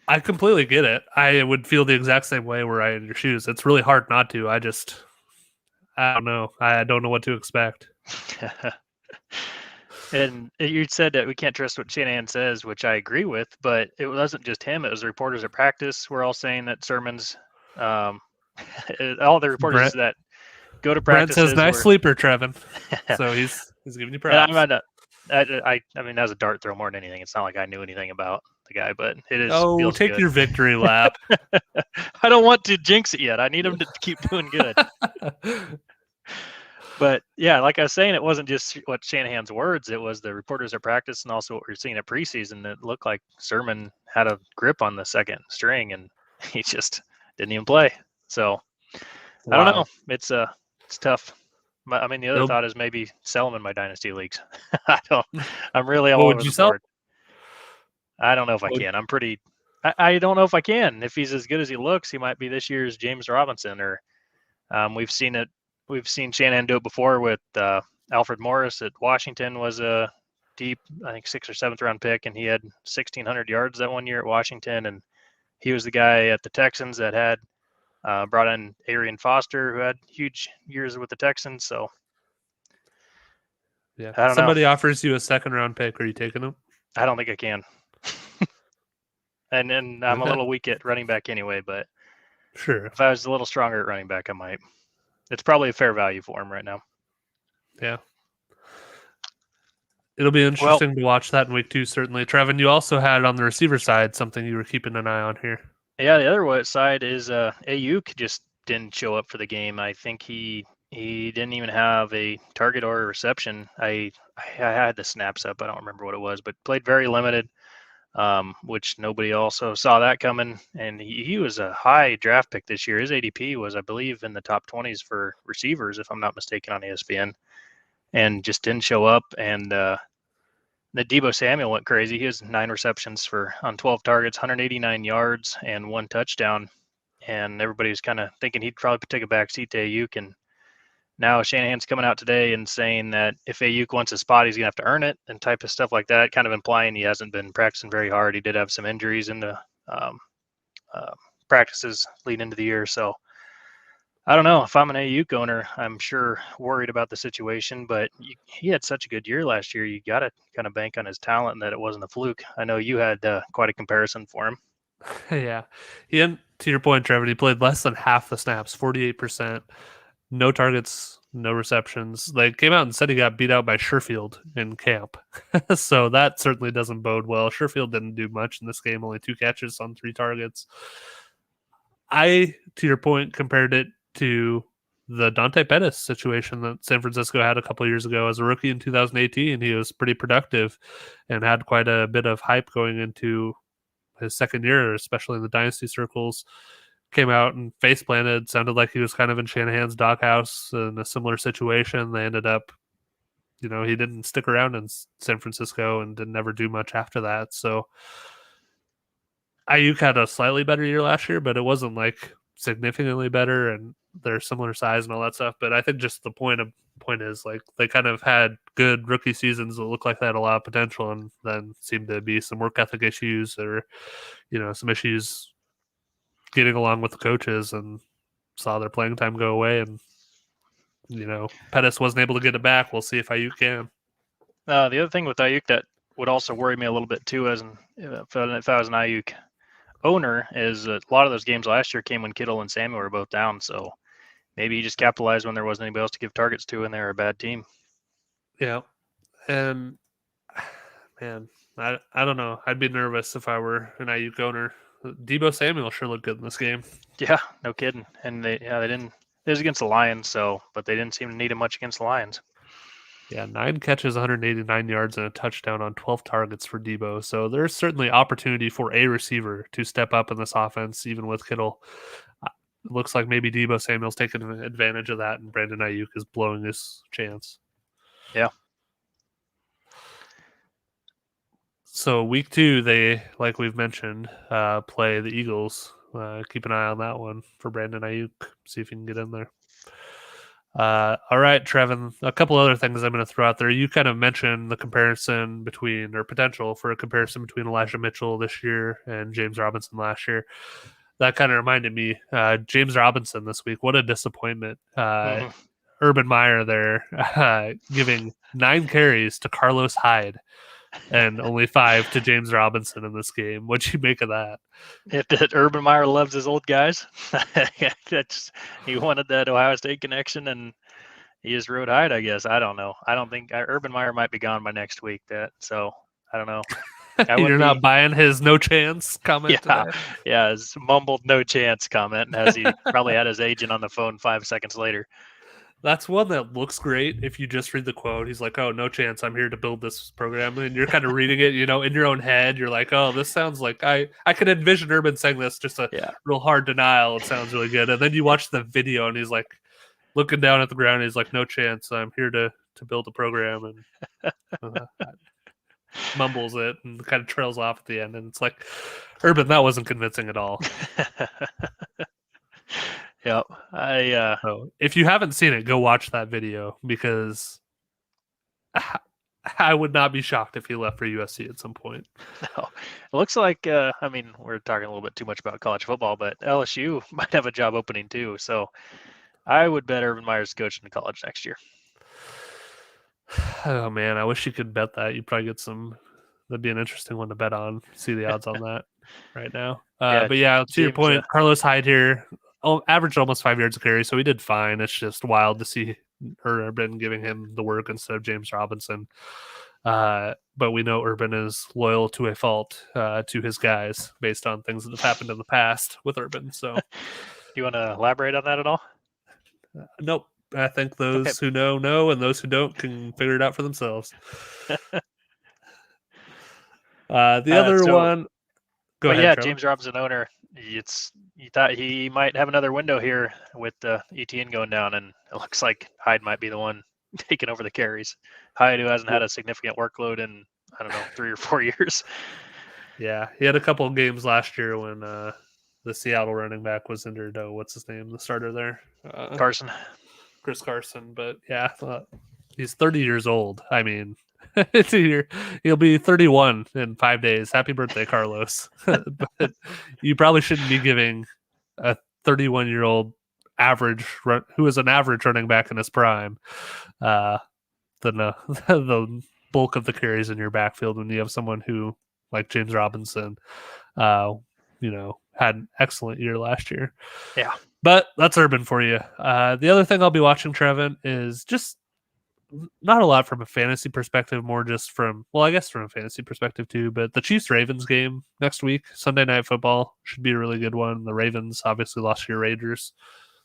I completely get it. I would feel the exact same way were I in your shoes. It's really hard not to. I don't know. I don't know what to expect. And you said that we can't trust what Shanahan says, which I agree with, but it wasn't just him. It was the reporters at practice. We're all saying that Sermon's, all the reporters Brent, that go to Brent says, practices nice were. sleeper, Trevin. So he's giving you props. I mean, that was a dart throw more than anything. It's not like I knew anything about the guy, but feels take good. your victory lap. I don't want to jinx it yet. I need him to keep doing good. But yeah, like I was saying, it wasn't just what Shanahan's words. It was the reporters at practice and also what we were seeing at preseason. That looked like Sermon had a grip on the second string and he just didn't even play. So I don't know. It's tough. I mean, the other thought is maybe sell him in my dynasty leagues. I'm really all over the board. I don't know if I can. I don't know if I can. If he's as good as he looks, he might be this year's James Robinson. Or we've seen it. We've seen Shanahan do it before with Alfred Morris at Washington. Was a deep, I think 6th or 7th round pick, and he had 1,600 yards that one year at Washington. And he was the guy at the Texans that had brought in Arian Foster, who had huge years with the Texans. So yeah, I don't know. Offers you a 2nd round pick. Are you taking him? I don't think I can. And then I'm a little weak at running back anyway, but sure, if I was a little stronger at running back, I might. It's probably a fair value for him right now. Yeah. It'll be interesting to watch that in week 2, certainly. Trevin, you also had on the receiver side something you were keeping an eye on here. Yeah, the other side is Ayuk just didn't show up for the game. I think he didn't even have a target or a reception. I had the snaps up. I don't remember what it was, but played very limited, which nobody also saw that coming. And he was a high draft pick this year. His ADP was, I believe, in the top 20s for receivers, if I'm not mistaken, on ESPN, and just didn't show up. And the Deebo Samuel went crazy. He has 9 receptions on 12 targets, 189 yards, and 1 touchdown. And everybody was kind of thinking he'd probably take a back seat to Ayuk. And now Shanahan's coming out today and saying that if Ayuk wants a spot, he's going to have to earn it and type of stuff like that, kind of implying he hasn't been practicing very hard. He did have some injuries in the practices leading into the year. So I don't know. If I'm an Ayuk owner, I'm sure worried about the situation, but he had such a good year last year. You got to kind of bank on his talent and that it wasn't a fluke. I know you had quite a comparison for him. Yeah. To your point, Trevor, he played less than half the snaps, 48%. No targets, no receptions. They came out and said he got beat out by Sherfield in camp. So that certainly doesn't bode well. Sherfield didn't do much in this game, only 2 catches on 3 targets. To your point, compared it to the Dante Pettis situation that San Francisco had a couple of years ago as a rookie in 2018. He was pretty productive and had quite a bit of hype going into his second year, especially in the dynasty circles. Came out and face planted, sounded like he was kind of in Shanahan's doghouse in a similar situation. They ended up, he didn't stick around in San Francisco and didn't ever do much after that. So Ayuk had a slightly better year last year, but it wasn't like significantly better, and they're similar size and all that stuff. But I think just the point is like they kind of had good rookie seasons that looked like they had a lot of potential, and then seemed to be some work ethic issues or some issues getting along with the coaches, and saw their playing time go away. And Pettis wasn't able to get it back. We'll see if Ayuk can. The other thing with Ayuk that would also worry me a little bit too, if I was an Ayuk owner, is a lot of those games last year came when Kittle and Samuel were both down. So maybe he just capitalized when there wasn't anybody else to give targets to, and they were a bad team. Yeah, and man, I don't know. I'd be nervous if I were an Ayuk owner. Deebo Samuel sure looked good in this game. Yeah, no kidding. And they didn't. It was against the Lions, but they didn't seem to need him much against the Lions. Yeah, 9 catches, 189 yards, and a touchdown on 12 targets for Debo. So there's certainly opportunity for a receiver to step up in this offense, even with Kittle. It looks like maybe Debo Samuel's taking advantage of that, and Brandon Ayuk is blowing his chance. Yeah. So week 2, they, like we've mentioned, play the Eagles. Keep an eye on that one for Brandon Ayuk. See if you can get in there. All right, Trevin, a couple other things I'm going to throw out there. You kind of mentioned the comparison between, or potential for a comparison between Elijah Mitchell this year and James Robinson last year. That kind of reminded me, James Robinson this week. What a disappointment. Urban Meyer there giving 9 carries to Carlos Hyde and only 5 to James Robinson in this game. What'd you make of that? That Urban Meyer loves his old guys. He wanted that Ohio State connection, and he just rode Hyde, I guess. I don't know. I don't think Urban Meyer might be gone by next week. So I don't know. You're not buying his no chance comment today? Yeah, his mumbled no chance comment as he probably had his agent on the phone 5 seconds later. That's one that looks great if you just read the quote. He's like, "Oh, no chance. I'm here to build this program." And you're kind of reading it, in your own head. You're like, "Oh, this sounds like I could envision Urban saying this, just a real hard denial. It sounds really good." And then you watch the video and he's like looking down at the ground. He's like, "No chance. I'm here to build a program." And mumbles it and kind of trails off at the end. And it's like, Urban, that wasn't convincing at all. Yep. So if you haven't seen it, go watch that video, because I would not be shocked if he left for USC at some point. No. It looks like, we're talking a little bit too much about college football, but LSU might have a job opening too. So I would bet Urban Meyer's coaching in college next year. Oh, man, I wish you could bet that. You'd probably get some. That'd be an interesting one to bet on. See the odds on that right now. But yeah, to your point, Carlos Hyde here averaged almost 5 yards a carry, so he did fine. It's just wild to see Urban giving him the work instead of James Robinson. But we know Urban is loyal to a fault to his guys based on things that have happened in the past with Urban. So, do you want to elaborate on that at all? Nope. I think those who know, and those who don't can figure it out for themselves. The other one. Go ahead. Yeah, Trevor. James Robinson owner. You thought he might have another window here with ETN going down, and it looks like Hyde might be the one taking over the carries. Hyde, who hasn't had a significant workload in 3 or 4 years. Yeah, he had a couple of games last year when the Seattle running back was injured. What's his name? The starter there, Chris Carson. But yeah, he's 30 years old. I mean, he'll be 31 in 5 days. Happy birthday, Carlos. But you probably shouldn't be giving a 31-year-old who is an average running back in his prime the bulk of the carries in your backfield when you have someone who, like James Robinson, had an excellent year last year. Yeah. But that's Urban for you. The other thing I'll be watching, Trevin, is just not a lot from a fantasy perspective, more just from a fantasy perspective too, but the Chiefs-Ravens game next week, Sunday Night Football, should be a really good one. The Ravens obviously lost to your Raiders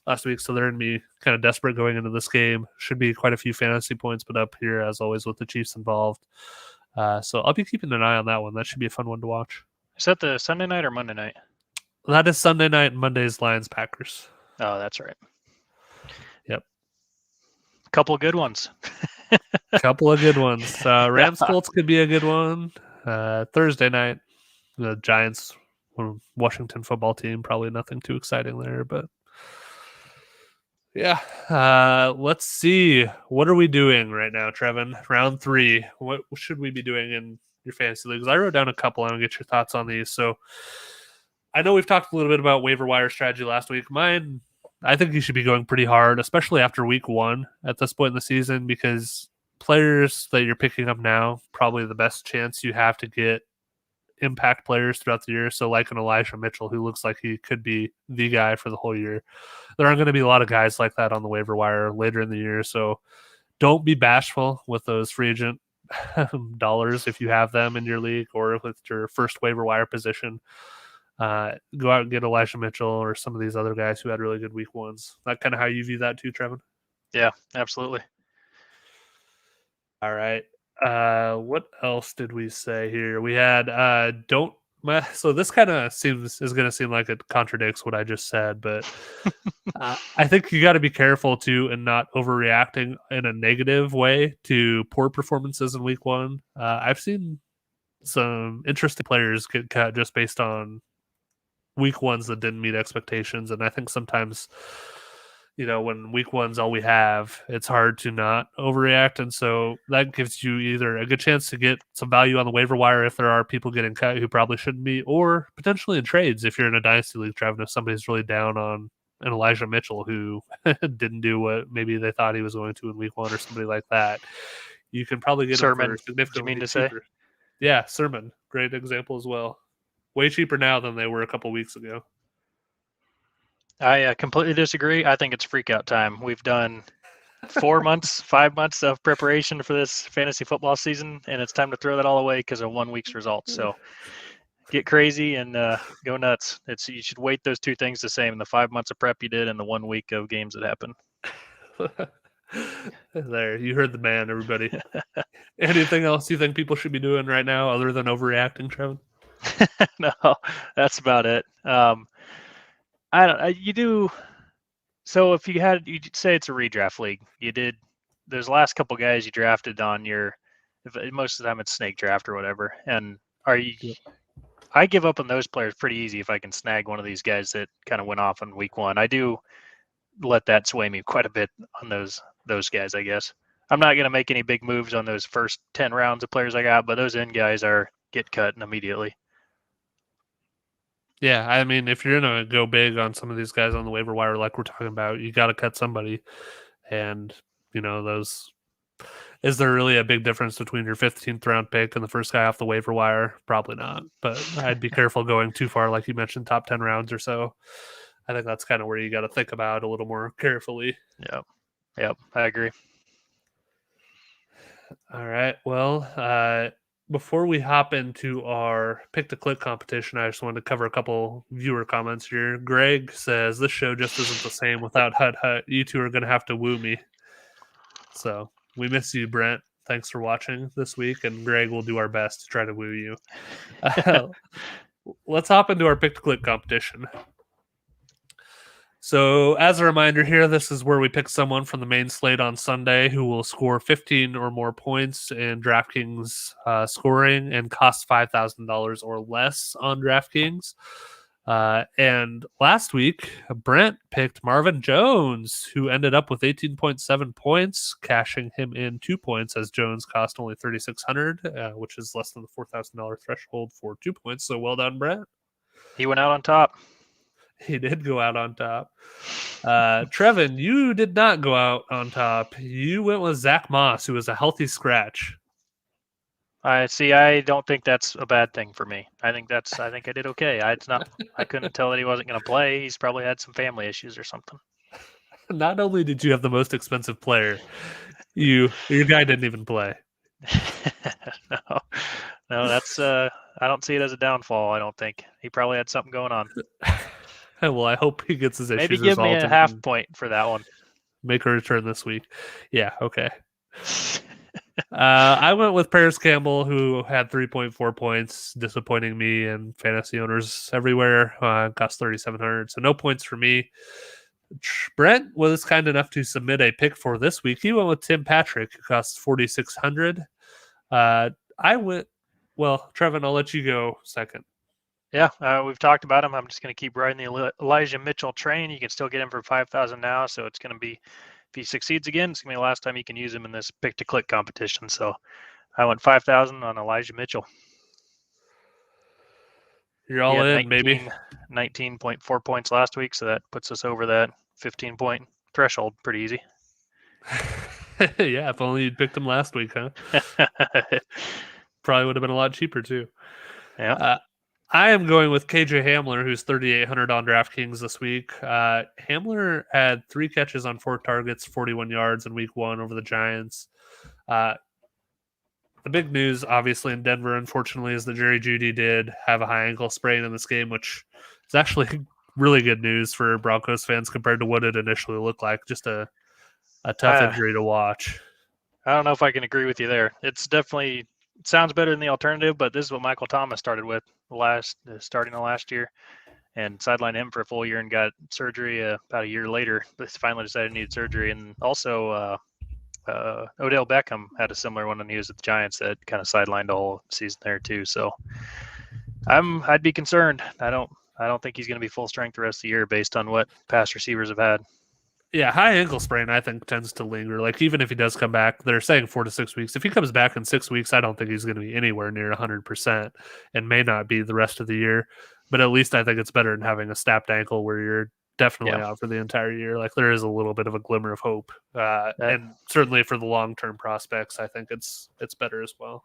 last week, so they're going to be kind of desperate going into this game. Should be quite a few fantasy points put up here, as always, with the Chiefs involved. So I'll be keeping an eye on that one. That should be a fun one to watch. Is that the Sunday night or Monday night? That is Sunday night, and Monday's Lions-Packers. Oh, that's right. Yep. Couple of good ones. Rams-Colts could be a good one. Thursday night, the Giants, Washington football team, probably nothing too exciting there, but yeah. Let's see. What are we doing right now, Trevin? Round 3. What should we be doing in your fantasy leagues? I wrote down a couple. I want to get your thoughts on these. So I know we've talked a little bit about waiver wire strategy last week. Mine, I think you should be going pretty hard, especially after week 1 at this point in the season, because players that you're picking up now, probably the best chance you have to get impact players throughout the year. So like an Elijah Mitchell, who looks like he could be the guy for the whole year. There aren't going to be a lot of guys like that on the waiver wire later in the year. So don't be bashful with those free agent dollars if you have them in your league or with your first waiver wire position. Go out and get Elijah Mitchell or some of these other guys who had really good week 1s. That kind of how you view that too, Trevin? Yeah, absolutely. All right. What else did we say here? We had don't. So this kind of is going to seem like it contradicts what I just said, but I think you got to be careful too and not overreacting in a negative way to poor performances in week one. I've seen some interesting players get cut just based on week ones that didn't meet expectations, and I think sometimes when week one's all we have, it's hard to not overreact. And so that gives you either a good chance to get some value on the waiver wire if there are people getting cut who probably shouldn't be, or potentially in trades if you're in a dynasty league, Trevin, if somebody's really down on an Elijah Mitchell who didn't do what maybe they thought he was going to in week one or somebody like that. You can probably get him for significantly cheaper. Yeah, Sermon, great example as well. Way cheaper now than they were a couple weeks ago. I completely disagree. I think it's freakout time. We've done 4 months, 5 months of preparation for this fantasy football season, and it's time to throw that all away because of 1 week's results. So get crazy and go nuts. You should weight those two things the same: the 5 months of prep you did and the 1 week of games that happened. There, you heard the man, everybody. Anything else you think people should be doing right now other than overreacting, Trevin? No, that's about it. I don't. You do. So if you'd say it's a redraft league. You did those last couple guys you drafted on your. Most of the time it's snake draft or whatever. And I give up on those players pretty easy if I can snag one of these guys that kind of went off in week one. I do let that sway me quite a bit on those guys, I guess. I'm not going to make any big moves on those first 10 rounds of players I got, but those end guys get cut immediately. Yeah, I mean, if you're going to go big on some of these guys on the waiver wire like we're talking about, you got to cut somebody. And, is there really a big difference between your 15th round pick and the first guy off the waiver wire? Probably not. But I'd be careful going too far, like you mentioned, top 10 rounds or so. I think that's kind of where you got to think about a little more carefully. Yep, I agree. All right. Well, before we hop into our pick to click competition, I just wanted to cover a couple viewer comments here. Greg says this show just isn't the same without Hut Hut. You two are going to have to woo me. So we miss you, Brent. Thanks for watching this week, and Greg will do our best to try to woo you. Let's hop into our pick to click competition. So, as a reminder here, this is where we pick someone from the main slate on Sunday who will score 15 or more points in DraftKings scoring and cost $5,000 or less on DraftKings. And last week, Brent picked Marvin Jones, who ended up with 18.7 points, cashing him in 2 points as Jones cost only $3,600, which is less than the $4,000 threshold for 2 points. So well done, Brent. He went out on top. He did go out on top. Trevin, you did not go out on top. You went with Zach Moss, who was a healthy scratch. I don't think that's a bad thing for me. I think I did okay. I couldn't tell that he wasn't going to play. He's probably had some family issues or something. Not only did you have the most expensive player, your guy didn't even play. No, that's I don't see it as a downfall. I don't think he probably had something going on. Well, I hope he gets his issues resolved. Maybe give me a half point for that one. Make a return this week. Yeah, okay. I went with Paris Campbell, who had 3.4 points, disappointing me and fantasy owners everywhere. Cost $3,700, so no points for me. Brent was kind enough to submit a pick for this week. He went with Tim Patrick, who costs $4,600. I went. Well, Trevin, I'll let you go second. Yeah, we've talked about him. I'm just going to keep riding the Elijah Mitchell train. You can still get him for $5,000 now, so it's going to be, if he succeeds again, it's going to be the last time you can use him in this pick-to-click competition. So I went $5,000 on Elijah Mitchell. You're all in, maybe. 19.4 points last week, so that puts us over that 15-point threshold pretty easy. Yeah, if only you'd picked him last week, huh? Probably would have been a lot cheaper, too. Yeah. I am going with KJ Hamler, who's $3,800 on DraftKings this week. Hamler had 3 catches on 4 targets, 41 yards in week 1 over the Giants. The big news, obviously, in Denver, unfortunately, is that Jerry Jeudy did have a high ankle sprain in this game, which is actually really good news for Broncos fans compared to what it initially looked like. Just a tough injury to watch. I don't know if I can agree with you there. It's definitely sounds better than the alternative, but this is what Michael Thomas started with starting the last year, and sidelined him for a full year and got surgery about a year later. But finally decided he needed surgery, and also Odell Beckham had a similar one when he was at the Giants that kind of sidelined the whole season there too. So I'd be concerned. I don't think he's going to be full strength the rest of the year based on what past receivers have had. Yeah, high ankle sprain, I think, tends to linger. Like, even if he does come back, they're saying 4 to 6 weeks. If he comes back in 6 weeks, I don't think he's going to be anywhere near 100% and may not be the rest of the year. But at least I think it's better than having a snapped ankle where you're definitely out for the entire year. Like, there is a little bit of a glimmer of hope. And certainly for the long-term prospects, I think it's better as well.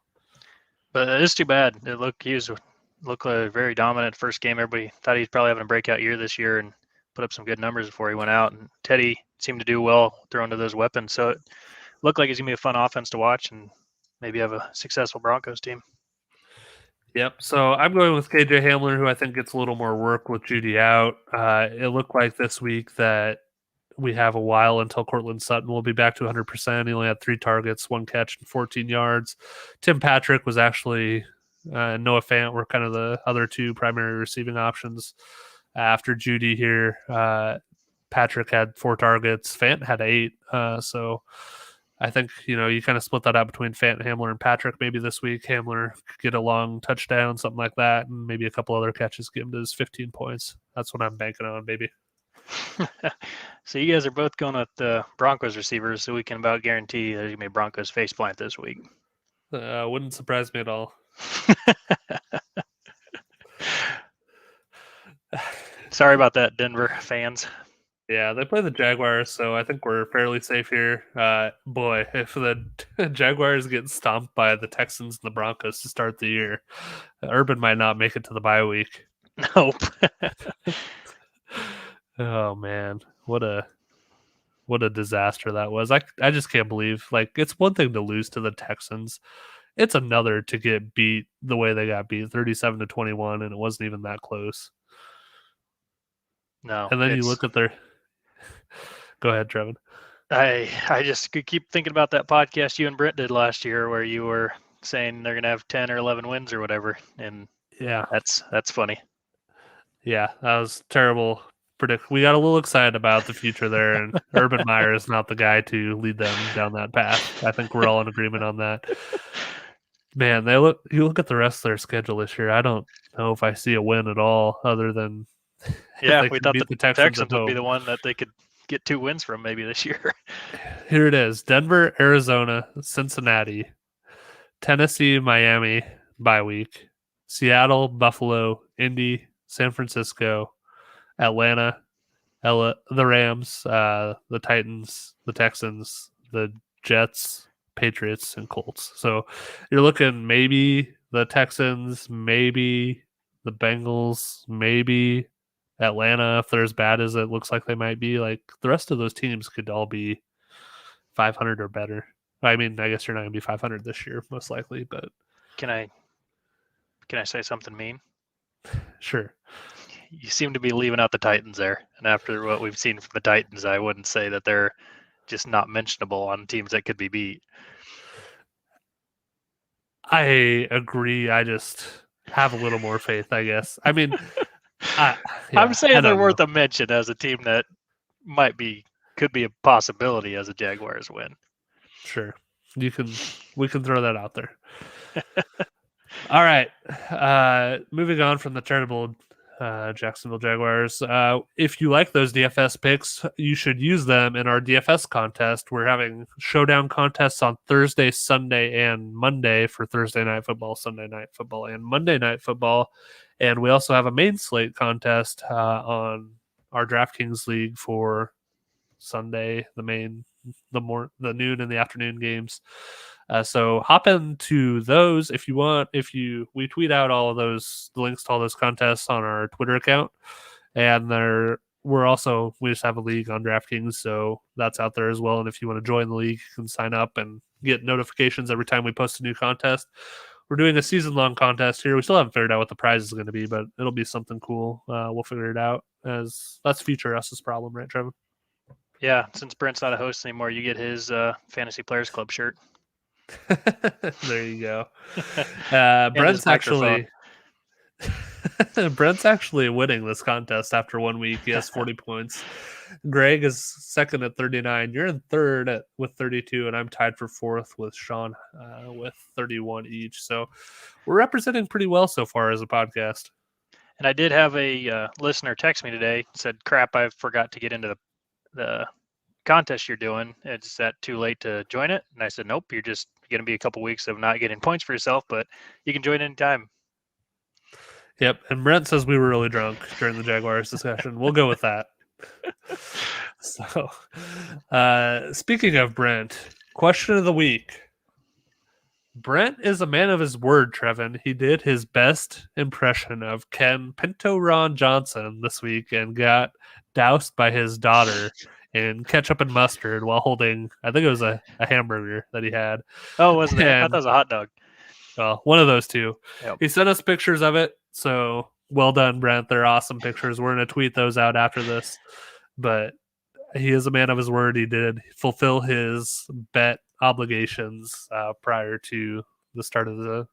But it's too bad. He looked very dominant first game. Everybody thought he'd probably having a breakout year this year and put up some good numbers before he went out. And Teddy seemed to do well throwing to those weapons. So it looked like it's going to be a fun offense to watch and maybe have a successful Broncos team. Yep. So I'm going with KJ Hamler, who I think gets a little more work with Judy out. It looked like this week that we have a while until Cortland Sutton will be back to 100%. He only had 3 targets, 1 catch, and 14 yards. Tim Patrick was actually Noah Fant were kind of the other 2 primary receiving options after Judy here. Patrick had 4 targets. Fant had 8. So I think, you kind of split that out between Fant, Hamler, and Patrick maybe this week. Hamler could get a long touchdown, something like that, and maybe a couple other catches give him to his 15 points. That's what I'm banking on, baby. So you guys are both going with the Broncos receivers, so we can about guarantee there's going to be a Broncos faceplant this week. Wouldn't surprise me at all. Sorry about that, Denver fans. Yeah, they play the Jaguars, so I think we're fairly safe here. Boy, if the Jaguars get stomped by the Texans and the Broncos to start the year, Urban might not make it to the bye week. Nope. Oh man, what a disaster that was. I just can't believe, like, it's one thing to lose to the Texans. It's another to get beat the way they got beat, 37-21, and it wasn't even that close. No. And then you look at their Go ahead, Trevin. I just keep thinking about that podcast you and Brent did last year where you were saying they're going to have 10 or 11 wins or whatever. And yeah, that's funny. Yeah, that was terrible. We got a little excited about the future there, and Urban Meyer is not the guy to lead them down that path. I think we're all in agreement on that. Man, you look at the rest of their schedule this year. I don't know if I see a win at all, other than we thought the Texans would be the one that they could get 2 wins from maybe this year. Here it is: Denver, Arizona, Cincinnati, Tennessee, Miami bye week, Seattle, Buffalo, Indy, San Francisco, Atlanta, the Rams, the Titans, the Texans, the Jets, Patriots, and Colts. So you're looking maybe the Texans, maybe the Bengals, maybe Atlanta, if they're as bad as it looks like they might be. Like, the rest of those teams could all be 500 or better. I mean, I guess you're not going to be 500 this year, most likely, but... Can I say something mean? Sure. You seem to be leaving out the Titans there. And after what we've seen from the Titans, I wouldn't say that they're just not mentionable on teams that could be beat. I agree. I just have a little more faith, I guess. I mean... I'm saying they're worth a mention as a team that could be a possibility as a Jaguars win. Sure. We can throw that out there. All right. Moving on from the terrible Jacksonville Jaguars. If you like those DFS picks, you should use them in our DFS contest. We're having showdown contests on Thursday, Sunday, and Monday for Thursday night football, Sunday night football, and Monday night football. And we also have a main slate contest on our DraftKings league for Sunday, the noon and the afternoon games. So hop into those if you want. We tweet out all of those, the links to all those contests on our Twitter account, and we just have a league on DraftKings, so that's out there as well. And if you want to join the league, you can sign up and get notifications every time we post a new contest. We're doing a season-long contest here. We still haven't figured out what the prize is going to be, but it'll be something cool. We'll figure it out, as that's future us's problem, right, Trevor? Yeah, since Brent's not a host anymore, you get his Fantasy Players Club shirt. There you go. And his Brent's microphone. actually Brent's actually winning this contest after 1 week. He has 40 points. Greg is second at 39. You're in third with 32, and I'm tied for fourth with Sean with 31 each. So we're representing pretty well so far as a podcast. And I did have a listener text me today, said, crap, I forgot to get into the contest you're doing. Is that too late to join it? And I said, nope, you're just going to be a couple weeks of not getting points for yourself, but you can join anytime. Yep, and Brent says we were really drunk during the Jaguars discussion. We'll go with that. So, speaking of Brent, question of the week. Brent is a man of his word, Trevin. He did his best impression of Ken Pinto Ron Johnson this week and got doused by his daughter in ketchup and mustard while holding, I think it was a hamburger that he had. Oh, wasn't it? I thought And it was a hot dog. well, one of those two. Yep. He sent us pictures of it. So well done, Brent. They're awesome pictures. We're going to tweet those out after this. But he is a man of his word. He did fulfill his bet obligations prior to the start of the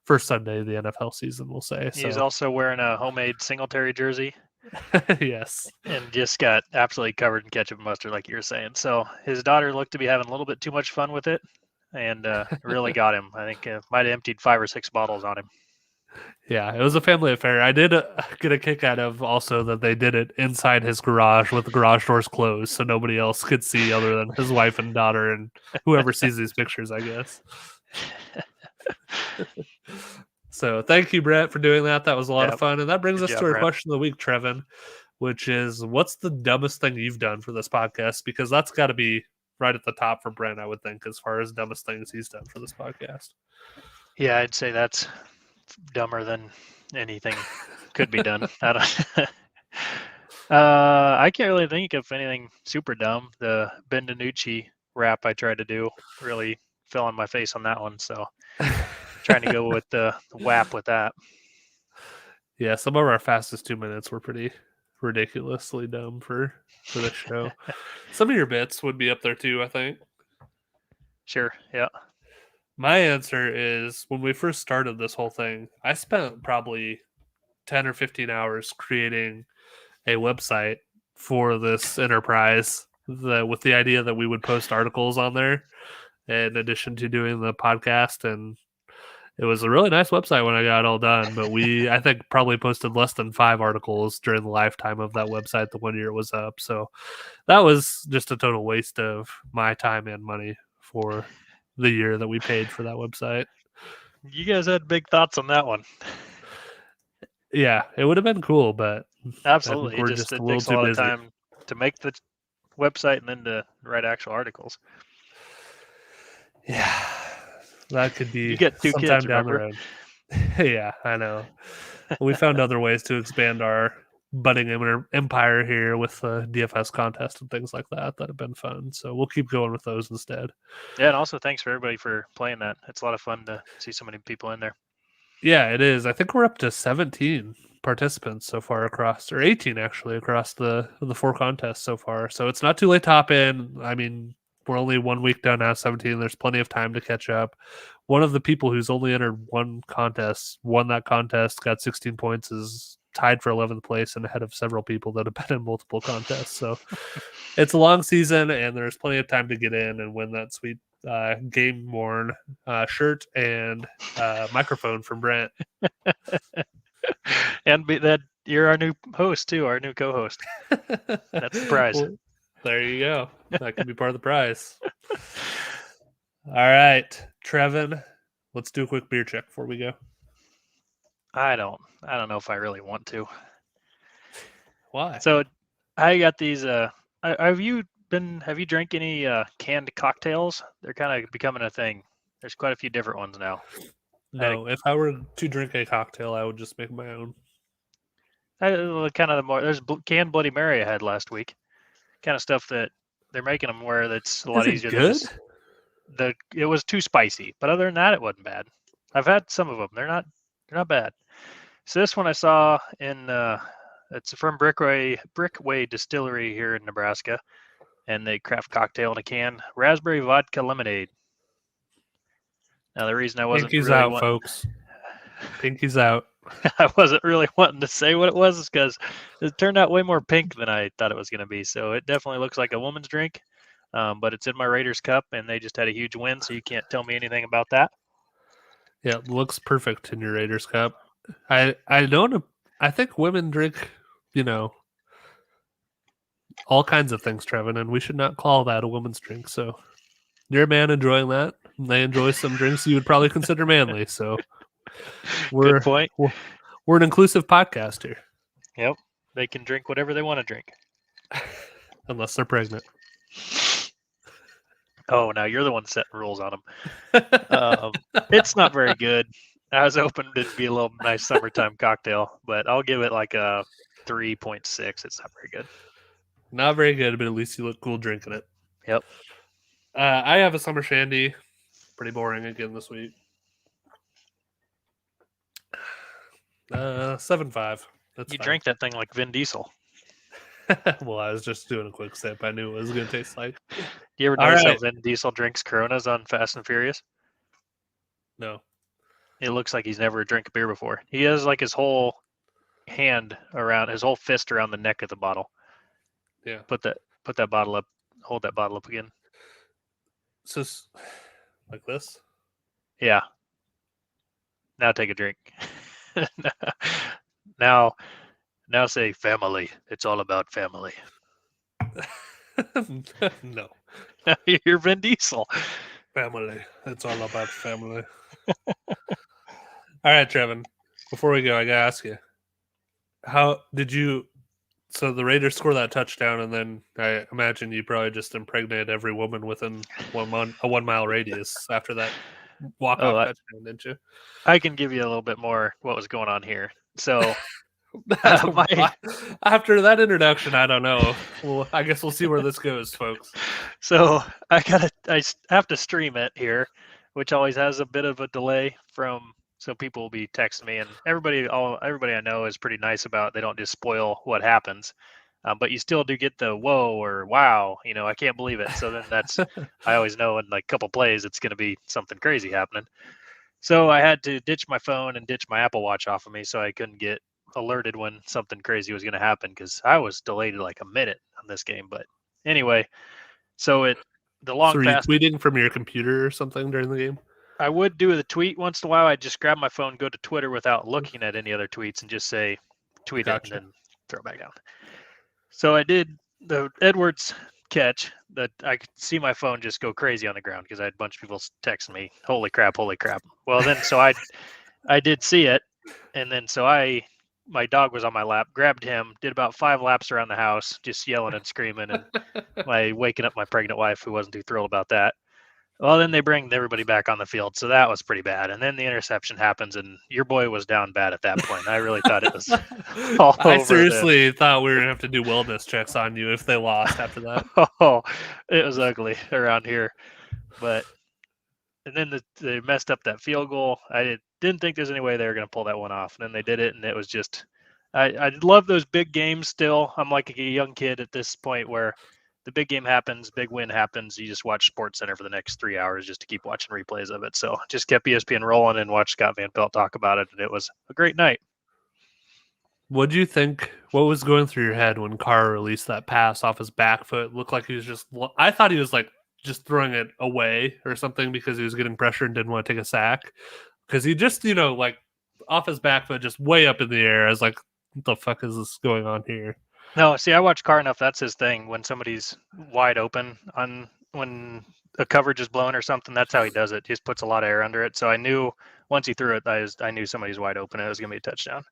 first Sunday of the NFL season, we'll say. He's also wearing a homemade Singletary jersey. Yes. And just got absolutely covered in ketchup and mustard, like you were saying. So his daughter looked to be having a little bit too much fun with it and really got him. I think might have emptied 5 or 6 bottles on him. Yeah, it was a family affair. I did get a kick out of also that they did it inside his garage with the garage doors closed so nobody else could see other than his wife and daughter and whoever sees these pictures, I guess. So thank you, Brett, for doing that. That was a lot of fun. And that brings us to our question of the week, Trevin, which is what's the dumbest thing you've done for this podcast? Because that's got to be right at the top for Brent, I would think, as far as dumbest things he's done for this podcast. Yeah, I'd say that's dumber than anything could be done. I can't really think of anything super dumb. The Ben DiNucci rap I tried to do really fell on my face on that one. So trying to go with the WAP with that. Yeah, some of our fastest 2 minutes were pretty ridiculously dumb for this show. Some of your bits would be up there too, I think. Sure, yeah. My answer is when we first started this whole thing, I spent probably 10 or 15 hours creating a website for this enterprise with the idea that we would post articles on there in addition to doing the podcast. And it was a really nice website when I got it all done, but I think probably posted less than 5 articles during the lifetime of that website the 1 year it was up. So that was just a total waste of my time and money for the year that we paid for that website. You guys had big thoughts on that one. Yeah, it would have been cool, but absolutely, we're just a little too busy. of time to make the website and then to write actual articles. Yeah, that could be you get 2 sometime kids, down remember? the road. Yeah, I know. We found other ways to expand our budding empire here with the DFS contest and things like that have been fun. So we'll keep going with those instead. Yeah, and also thanks for everybody for playing that. It's a lot of fun to see so many people in there. Yeah, it is. I think we're up to 17 participants so far across, or 18 actually, across the 4 contests so far. So it's not too late to hop in. I mean, we're only 1 week down now, 17. There's plenty of time to catch up. One of the people who's only entered 1 contest, won that contest, got 16 points, is tied for 11th place and ahead of several people that have been in multiple contests. So it's a long season, and there's plenty of time to get in and win that sweet game-worn shirt and microphone from Brent. And that you're our new host too, our new co-host. That's the prize. Well, there you go. That could be part of the prize. All right, Trevin, let's do a quick beer check before we go. I don't know if I really want to. Why? So I got these have you drank any canned cocktails? They're kind of becoming a thing. There's quite a few different ones now. No, if I were to drink a cocktail, I would just make my own. There's canned Bloody Mary I had last week. Kind of stuff that they're making them where that's a lot easier. Good? It was too spicy, but other than that, it wasn't bad. I've had some of them. They're not bad. So this one I saw in It's from Brickway Distillery here in Nebraska, and they craft cocktail in a can. Raspberry vodka lemonade. Now, the reason I wasn't Pinky's really out, wanting, folks. Pinky's out. I wasn't really wanting to say what it was because it turned out way more pink than I thought it was going to be. So it definitely looks like a woman's drink, but it's in my Raiders cup, and they just had a huge win, so you can't tell me anything about that. Yeah, it looks perfect in your Raiders cup. I don't. I think women drink, all kinds of things, Trevin, and we should not call that a woman's drink. So you're a man enjoying that. They enjoy some drinks you would probably consider manly. So Good point. We're an inclusive podcast here. Yep, they can drink whatever they want to drink, unless they're pregnant. Oh, now you're the one setting rules on them. It's not very good. I was hoping it'd be a little nice summertime cocktail, but I'll give it like a 3.6. It's not very good. Not very good, but at least you look cool drinking it. Yep. I have a summer shandy. Pretty boring again this week. 7.5. That's you fine. drank that thing like Vin Diesel. Well, I was just doing a quick sip. I knew what it was going to taste like. Do you ever notice how Vin Diesel drinks Coronas on Fast and Furious? No. It looks like he's never drank a beer before. He has like his whole hand around, his whole fist around the neck of the bottle. Yeah. Put that bottle up. Hold that bottle up again. So, like this? Yeah. Now take a drink. Now say family. It's all about family. No. You're Vin Diesel. Family. It's all about family. All right, Trevin. Before we go, I gotta ask you, how did you? So the Raiders score that touchdown, and then I imagine you probably just impregnated every woman within a 1 mile radius after that walk-off touchdown, didn't you? I can give you a little bit more what was going on here. So after that introduction, I don't know. Well, I guess we'll see where this goes, folks. So I have to stream it here, which always has a bit of a delay so people will be texting me, and everybody I know is pretty nice about it. They don't just spoil what happens, but you still do get the whoa or wow, I can't believe it. So then I always know in like a couple plays it's going to be something crazy happening. So I had to ditch my phone and ditch my Apple Watch off of me so I couldn't get alerted when something crazy was going to happen, because I was delayed like a minute on this game. But anyway, so were you tweeting from your computer or something during the game? I would do the tweet once in a while. I'd just grab my phone, go to Twitter without looking at any other tweets, and just say tweet it and then throw it back down. So I did the Edwards catch that I could see my phone just go crazy on the ground because I had a bunch of people texting me, holy crap. Well, then so I did see it, and then so my dog was on my lap, grabbed him, did about 5 laps around the house, just yelling and screaming, and waking up my pregnant wife, who wasn't too thrilled about that. Well, then they bring everybody back on the field, so that was pretty bad. And then the interception happens, and your boy was down bad at that point. I really thought it was all over. I seriously thought we were going to have to do wellness checks on you if they lost after that. Oh, it was ugly around here. And then they messed up that field goal. I didn't think there's any way they were going to pull that one off. And then they did it, and it was just I love those big games still. I'm like a young kid at this point where the big game happens, big win happens. You just watch SportsCenter for the next 3 hours just to keep watching replays of it. So just kept ESPN rolling and watched Scott Van Pelt talk about it, and it was a great night. What do you think? What was going through your head when Carr released that pass off his back foot? It looked like he was I thought he was like just throwing it away or something because he was getting pressure and didn't want to take a sack. Because he just, like off his back foot, just way up in the air. I was like, what the fuck is this going on here? No, see, I watch Carr enough. That's his thing. When somebody's wide open when a coverage is blown or something, that's how he does it. He just puts a lot of air under it. So I knew once he threw it, I knew somebody's wide open. It was going to be a touchdown.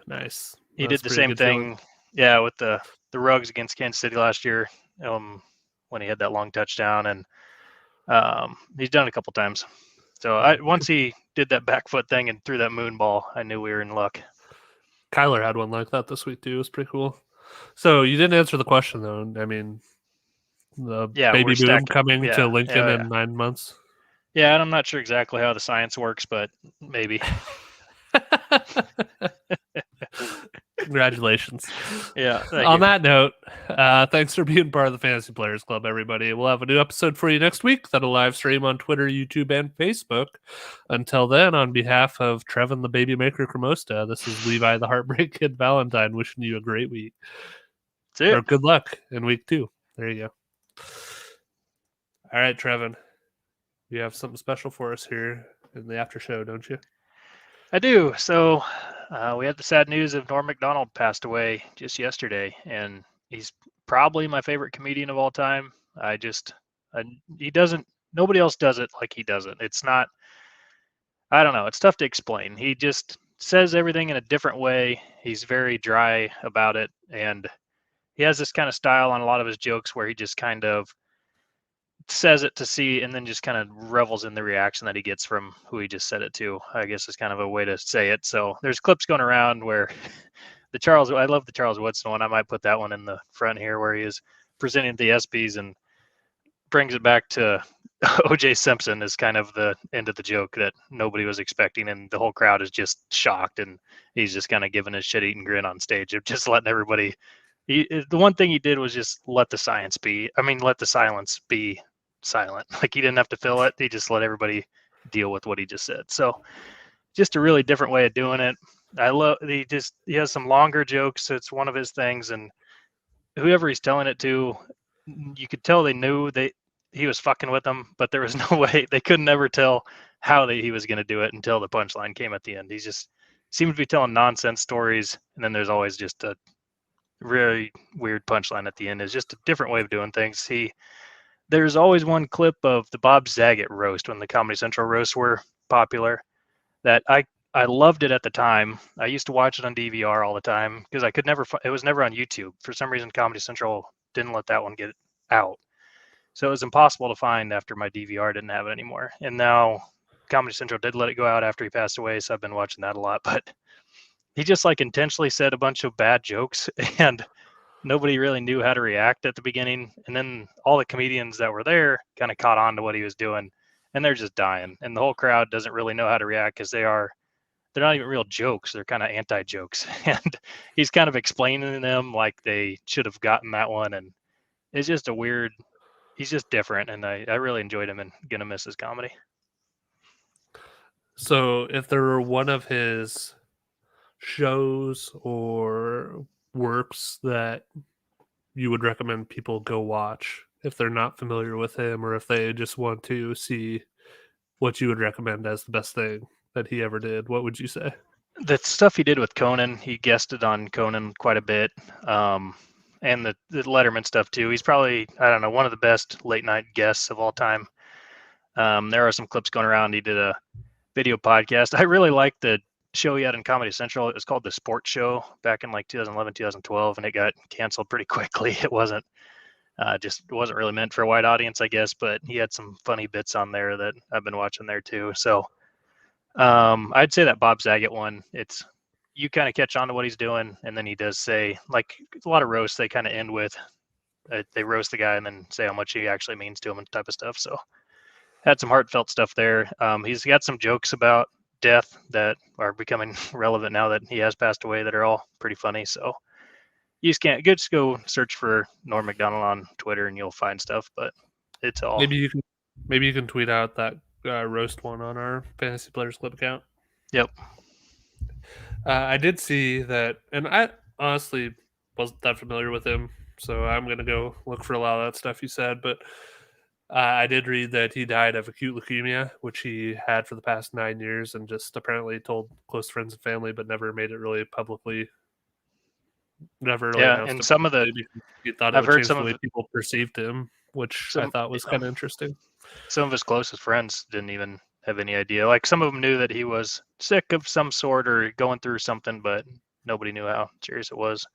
Nice. He did the same thing. Yeah, with the Rugs against Kansas City last year when he had that long touchdown, and he's done it a couple times. So once he did that back foot thing and threw that moon ball, I knew we were in luck. Kyler had one like that this week too. It was pretty cool. So you didn't answer the question though. I mean, the baby boom coming to Lincoln in 9 months. Yeah, and I'm not sure exactly how the science works, but maybe. Congratulations. Yeah. On that note, thanks for being part of the Fantasy Players Club, everybody. We'll have a new episode for you next week that'll live stream on Twitter, YouTube, and Facebook. Until then, on behalf of Trevin the Baby Maker Cremosta, this is Levi the Heartbreak Kid Valentine wishing you a great week. That's it. Or good luck in week 2. There you go. All right, Trevin. You have something special for us here in the after show, don't you? I do. So we had the sad news of Norm Macdonald passed away just yesterday, and he's probably my favorite comedian of all time. Nobody else does it like he does it. It's not, I don't know, it's tough to explain. He just says everything in a different way. He's very dry about it, and he has this kind of style on a lot of his jokes where he just kind of says it to see and then just kind of revels in the reaction that he gets from who he just said it to, I guess is kind of a way to say it. So there's clips going around where I love the Charles Woodson one. I might put that one in the front here where he is presenting the ESPYs and brings it back to OJ Simpson is kind of the end of the joke that nobody was expecting. And the whole crowd is just shocked. And he's just kind of giving his shit eating grin on stage of just letting everybody. The one thing he did was just let the silence be silent. Like he didn't have to fill it. He just let everybody deal with what he just said. So just a really different way of doing it. He has some longer jokes. It's one of his things. And whoever he's telling it to, you could tell they knew he was fucking with them, but there was no way they couldn't ever tell how he was going to do it until the punchline came at the end. He just seemed to be telling nonsense stories. And then there's always just a really weird punchline at the end. It's just a different way of doing things. There's always one clip of the Bob Saget roast when the Comedy Central roasts were popular that I loved it at the time. I used to watch it on DVR all the time because it was never on YouTube. For some reason, Comedy Central didn't let that one get out. So it was impossible to find after my DVR didn't have it anymore. And now Comedy Central did let it go out after he passed away. So I've been watching that a lot, but he just like intentionally said a bunch of bad jokes and nobody really knew how to react at the beginning. And then all the comedians that were there kind of caught on to what he was doing and they're just dying. And the whole crowd doesn't really know how to react because they're not even real jokes. They're kind of anti-jokes. And he's kind of explaining them like they should have gotten that one. And it's just he's just different. And I really enjoyed him and gonna miss his comedy. So if there were one of his shows or works that you would recommend people go watch if they're not familiar with him or if they just want to see what you would recommend as the best thing that he ever did, what would you say? The stuff he did with Conan, he guested on Conan quite a bit. And the Letterman stuff too. He's probably, I don't know, one of the best late night guests of all time. There are some clips going around. He did a video podcast. I really liked the show he had in Comedy Central. It was called The Sports Show back in like 2011, 2012, and it got canceled pretty quickly. It wasn't really meant for a wide audience, I guess, but he had some funny bits on there that I've been watching there too. So I'd say that Bob Saget one, you kind of catch on to what he's doing. And then he does say, like a lot of roasts, they kind of end with, they roast the guy and then say how much he actually means to him and type of stuff. So had some heartfelt stuff there. He's got some jokes about death that are becoming relevant now that he has passed away that are all pretty funny. So you just go search for Norm Macdonald on Twitter and you'll find stuff, but it's all. Maybe you can tweet out that roast one on our Fantasy Players Club account. Yep. I did see that, and I honestly wasn't that familiar with him, so I'm going to go look for a lot of that stuff you said, but I did read that he died of acute leukemia, which he had for the past 9 years and just apparently told close friends and family, but never made it really publicly. Never really announced and it some of the, he thought it I've would heard change some the of way the, people perceived him, which I thought was kind of interesting. Some of his closest friends didn't even have any idea. Like some of them knew that he was sick of some sort or going through something, but nobody knew how serious it was.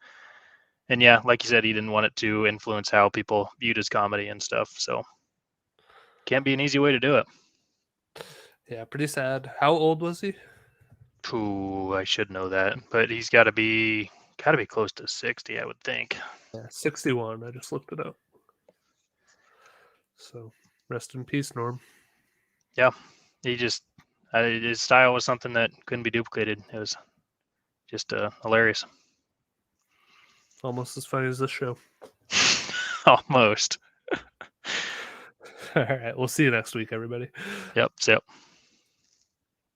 And yeah, like you said, he didn't want it to influence how people viewed his comedy and stuff. So can't be an easy way to do it. Yeah, pretty sad. How old was he? Ooh, I should know that, but he's got to be close to 60, I would think. Yeah, 61. I just looked it up. So rest in peace, Norm. Yeah, his style was something that couldn't be duplicated. It was just hilarious. Almost as funny as this show. Almost. All right. We'll see you next week, everybody. Yep.